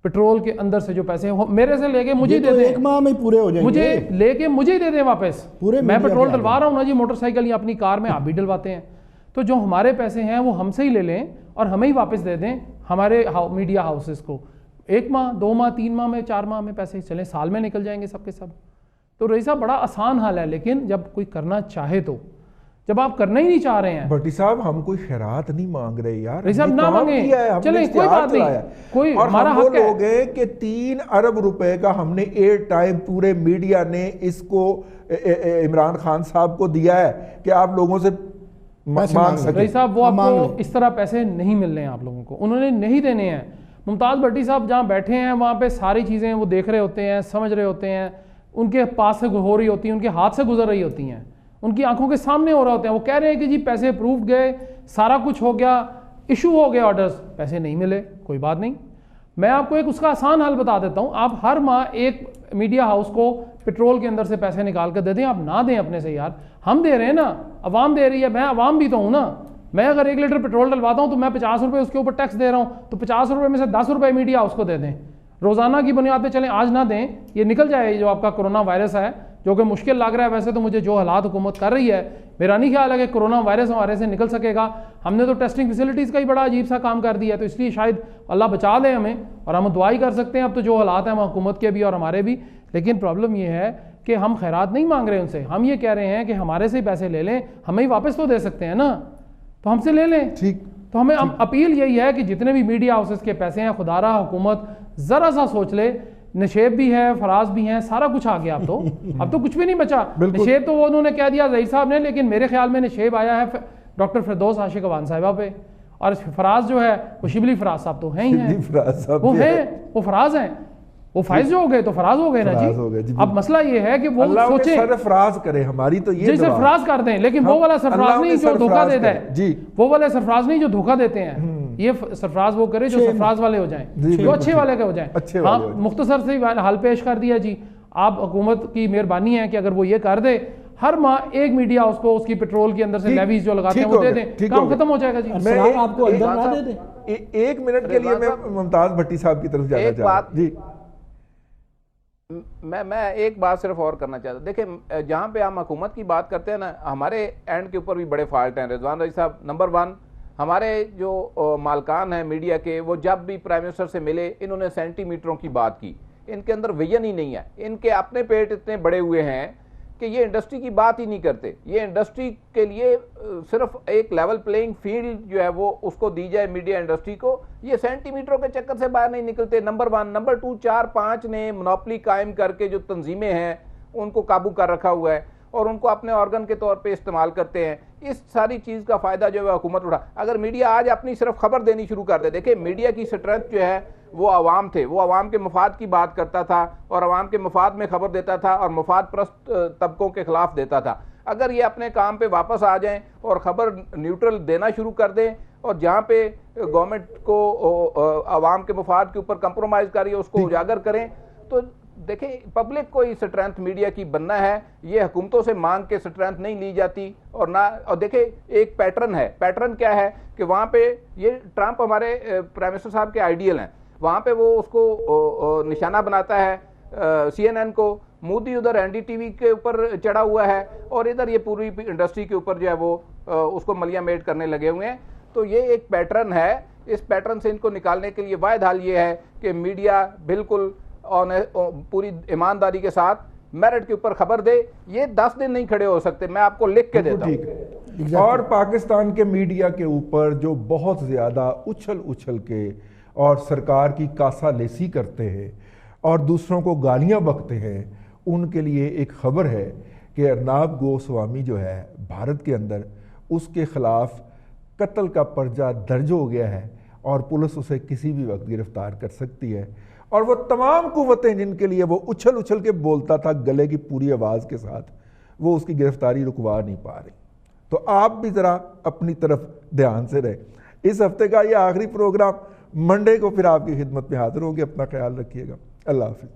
پیٹرول کے اندر سے جو پیسے ہیں میرے سے لے کے مجھے دے دیں, ایک ماہ میں پورے ہو جائیں گے, مجھے لے کے مجھے دے دیں واپس. میں پیٹرول ڈلوا رہا ہوں نا جی, موٹر سائیکل یا اپنی کار میں آپ بھی ڈلواتے ہیں, تو جو ہمارے پیسے ہیں وہ ہم سے ہی لے لیں اور ہمیں ہی واپس دے دیں ہمارے میڈیا ہاؤسز کو. 1 ماہ 2 ماہ 3 ماہ میں 4 ماہ میں پیسے چلیں, سال میں نکل جائیں گے سب کے سب. تو رئیس صاحب بڑا آسان حل ہے, لیکن جب کوئی کرنا چاہے تو, جب آپ کرنا ہی نہیں چاہ رہے ہیں. بھٹی صاحب ہم کوئی خیرات نہیں مانگ رہے یار, رئیس صاحب نہ مانگیں, چلیں کوئی بات نہیں, کوئی ہمارا حق ہے. اور ہم وہ لوگ ہیں کہ 3 ارب روپے کا ہم نے ایئر ٹائم پورے میڈیا نے اس کو عمران خان صاحب کو دیا ہے کہ آپ لوگوں سے مانگ سکیں. رئیس صاحب وہ آپ کو اس طرح پیسے نہیں ملنے ہیں آپ لوگوں کو, انہوں نے نہیں دینے ہیں. ممتاز بھٹی صاحب جہاں بیٹھے ہیں وہاں پہ ساری چیزیں وہ دیکھ رہے ہوتے ہیں, سمجھ رہے ہوتے ہیں, ان کے پاس سے ہو رہی ہوتی ہیں, ان کے ہاتھ سے گزر رہی ہوتی ہیں, ان کی آنکھوں کے سامنے ہو رہا ہوتے ہیں. وہ کہہ رہے ہیں کہ جی پیسے اپرووڈ گئے, سارا کچھ ہو گیا, ایشو ہو گیا آرڈرز, پیسے نہیں ملے, کوئی بات نہیں. میں آپ کو ایک اس کا آسان حل بتا دیتا ہوں. آپ ہر ماہ ایک میڈیا ہاؤس کو پیٹرول کے اندر سے پیسے نکال کر دے دیں. آپ نہ دیں اپنے سے یار, ہم دے رہے ہیں نا, عوام دے رہی ہے, میں عوام بھی تو ہوں نا. میں اگر 1 لیٹر پیٹرول ڈلواتا ہوں تو میں 50 روپے اس کے اوپر ٹیکس دے رہا ہوں, تو 50 روپے میں سے 10 روپے میڈیا ہاؤس کو دے دیں روزانہ کی بنیاد پہ. چلیں آج نہ دیں, یہ نکل جائے جو آپ کا کرونا وائرس ہے, جو کہ مشکل لگ رہا ہے ویسے تو مجھے, جو حالات حکومت کر رہی ہے, میرا نہیں خیال ہے کہ کرونا وائرس ہمارے سے نکل سکے گا. ہم نے تو ٹیسٹنگ فیسلٹیز کا ہی بڑا عجیب سا کام کر دیا ہے, تو اس لیے شاید اللہ بچا لے ہمیں, اور ہم دعا ہی کر سکتے ہیں. اب تو جو حالات ہیں ہم حکومت کے بھی اور ہمارے بھی, لیکن پرابلم یہ ہے کہ ہم خیرات نہیں مانگ رہے ان سے, ہم یہ کہہ رہے ہیں کہ ہمارے سے ہی پیسے لے لیں, ہمیں ہی واپس تو دے سکتے ہیں نا, تو ہم سے لے لیں. ٹھیک. تو ہمیں اپیل یہی ہے کہ جتنے بھی میڈیا ہاؤسز کے پیسے ہیں, خدا را حکومت ذرا سا سوچ لے. نشیب بھی ہے, فراز بھی ہیں, سارا کچھ آ گیا اب تو کچھ بھی نہیں بچا. نشیب تو وہ انہوں نے کہہ دیا ظہیر صاحب نے, لیکن میرے خیال میں نشیب آیا ہے ڈاکٹر فردوس عاشق عوان صاحبہ پہ, اور فراز جو ہے وہ شبلی فراز صاحب تو ہیں ہی ہیں, وہ ہیں, وہ فراز ہیں, وہ فائز جو ہو گئے تو فراز ہو گئے نا جی. اب مسئلہ یہ ہے کہ وہ سوچیں سرفراز کرے ہماری تو یہ سرفراز کر دیں, لیکن وہ والا سرفراز نہیں جو دھوکہ دیتا ہے جی, وہ والے سرفراز نہیں جو دھوکہ دیتے ہیں, یہ سرفراز وہ کرے جو سرفراز والے ہو جائیں, جو اچھے والے کے ہو جائیں. ہاں مختصر سے حل پیش کر دیا جی. آپ حکومت کی مہربانی ہے کہ اگر وہ یہ کر دے, ہر ماہ ایک میڈیا اس کو اس کی پیٹرول کے اندر سے لیویز جو لگاتے ہیں وہ دے دیں, کام ختم ہو جائے گا جی. میں آپ کو اندر نہ دے دیں. ایک منٹ کے لیے میں ممتاز بھٹی صاحب کی طرف جانا چاہتا ہوں جی. میں ایک بات صرف اور کرنا چاہتا ہوں. دیکھیں جہاں پہ ہم حکومت کی بات کرتے ہیں نا, ہمارے اینڈ کے اوپر بھی بڑے فالٹ ہیں رضوان رضی صاحب. نمبر 1, ہمارے جو مالکان ہیں میڈیا کے, وہ جب بھی پرائم منسٹر سے ملے انہوں نے سینٹی میٹروں کی بات کی. ان کے اندر ویژن ہی نہیں ہے, ان کے اپنے پیٹ اتنے بڑے ہوئے ہیں کہ یہ انڈسٹری کی بات ہی نہیں کرتے. یہ انڈسٹری کے لیے صرف ایک لیول پلینگ فیلڈ جو ہے وہ اس کو دی جائے میڈیا انڈسٹری کو, یہ سینٹی میٹروں کے چکر سے باہر نہیں نکلتے. نمبر 1. نمبر 2, 4-5 نے منوپلی قائم کر کے جو تنظیمیں ہیں ان کو قابو کر رکھا ہوا ہے اور ان کو اپنے آرگن کے طور پہ استعمال کرتے ہیں. اس ساری چیز کا فائدہ جو ہے حکومت اٹھا. اگر میڈیا آج اپنی صرف خبر دینی شروع کر دے, دیکھیں میڈیا کی سٹرینتھ جو ہے وہ عوام تھے, وہ عوام کے مفاد کی بات کرتا تھا اور عوام کے مفاد میں خبر دیتا تھا اور مفاد پرست طبقوں کے خلاف دیتا تھا. اگر یہ اپنے کام پہ واپس آ جائیں اور خبر نیوٹرل دینا شروع کر دیں, اور جہاں پہ گورنمنٹ کو عوام کے مفاد کے اوپر کمپرومائز کر رہی ہے اس کو اجاگر کریں, تو دیکھیں پبلک کو ہی سٹرینتھ میڈیا کی بننا ہے. یہ حکومتوں سے مانگ کے سٹرینتھ نہیں لی جاتی. اور نہ, اور دیکھیں ایک پیٹرن ہے. پیٹرن کیا ہے کہ وہاں پہ یہ ٹرمپ ہمارے پرائم منسٹر صاحب کے آئیڈیل ہیں, وہاں پہ وہ اس کو نشانہ بناتا ہے CNN کو. مودی ادھر NDTV کے اوپر چڑھا ہوا ہے اور ادھر یہ پوری انڈسٹری کے اوپر جو ہے وہ اس کو ملیا میٹ کرنے لگے ہوئے ہیں. تو یہ ایک پیٹرن ہے. اس پیٹرن سے ان کو نکالنے کے لیے واحد حل یہ ہے کہ میڈیا بالکل پوری ایمانداری کے ساتھ میرٹ کے اوپر خبر دے. یہ 10 دن نہیں کھڑے ہو سکتے, میں آپ کو لکھ کے دیتا ہوں. اور پاکستان کے میڈیا کے اوپر جو بہت زیادہ اچھل کے اور سرکار کی کاسا لیسی کرتے ہیں اور دوسروں کو گالیاں بکتے ہیں, ان کے لیے ایک خبر ہے کہ ارناب گوسوامی جو ہے بھارت کے اندر, اس کے خلاف قتل کا پرچہ درج ہو گیا ہے اور پولیس اسے کسی بھی وقت گرفتار کر سکتی ہے. اور وہ تمام قوتیں جن کے لیے وہ اچھل کے بولتا تھا گلے کی پوری آواز کے ساتھ, وہ اس کی گرفتاری رکوا نہیں پا رہی. تو آپ بھی ذرا اپنی طرف دھیان سے رہیں. اس ہفتے کا یہ آخری پروگرام, منڈے کو پھر آپ کی خدمت میں حاضر ہوں گے. اپنا خیال رکھیے گا. اللہ حافظ.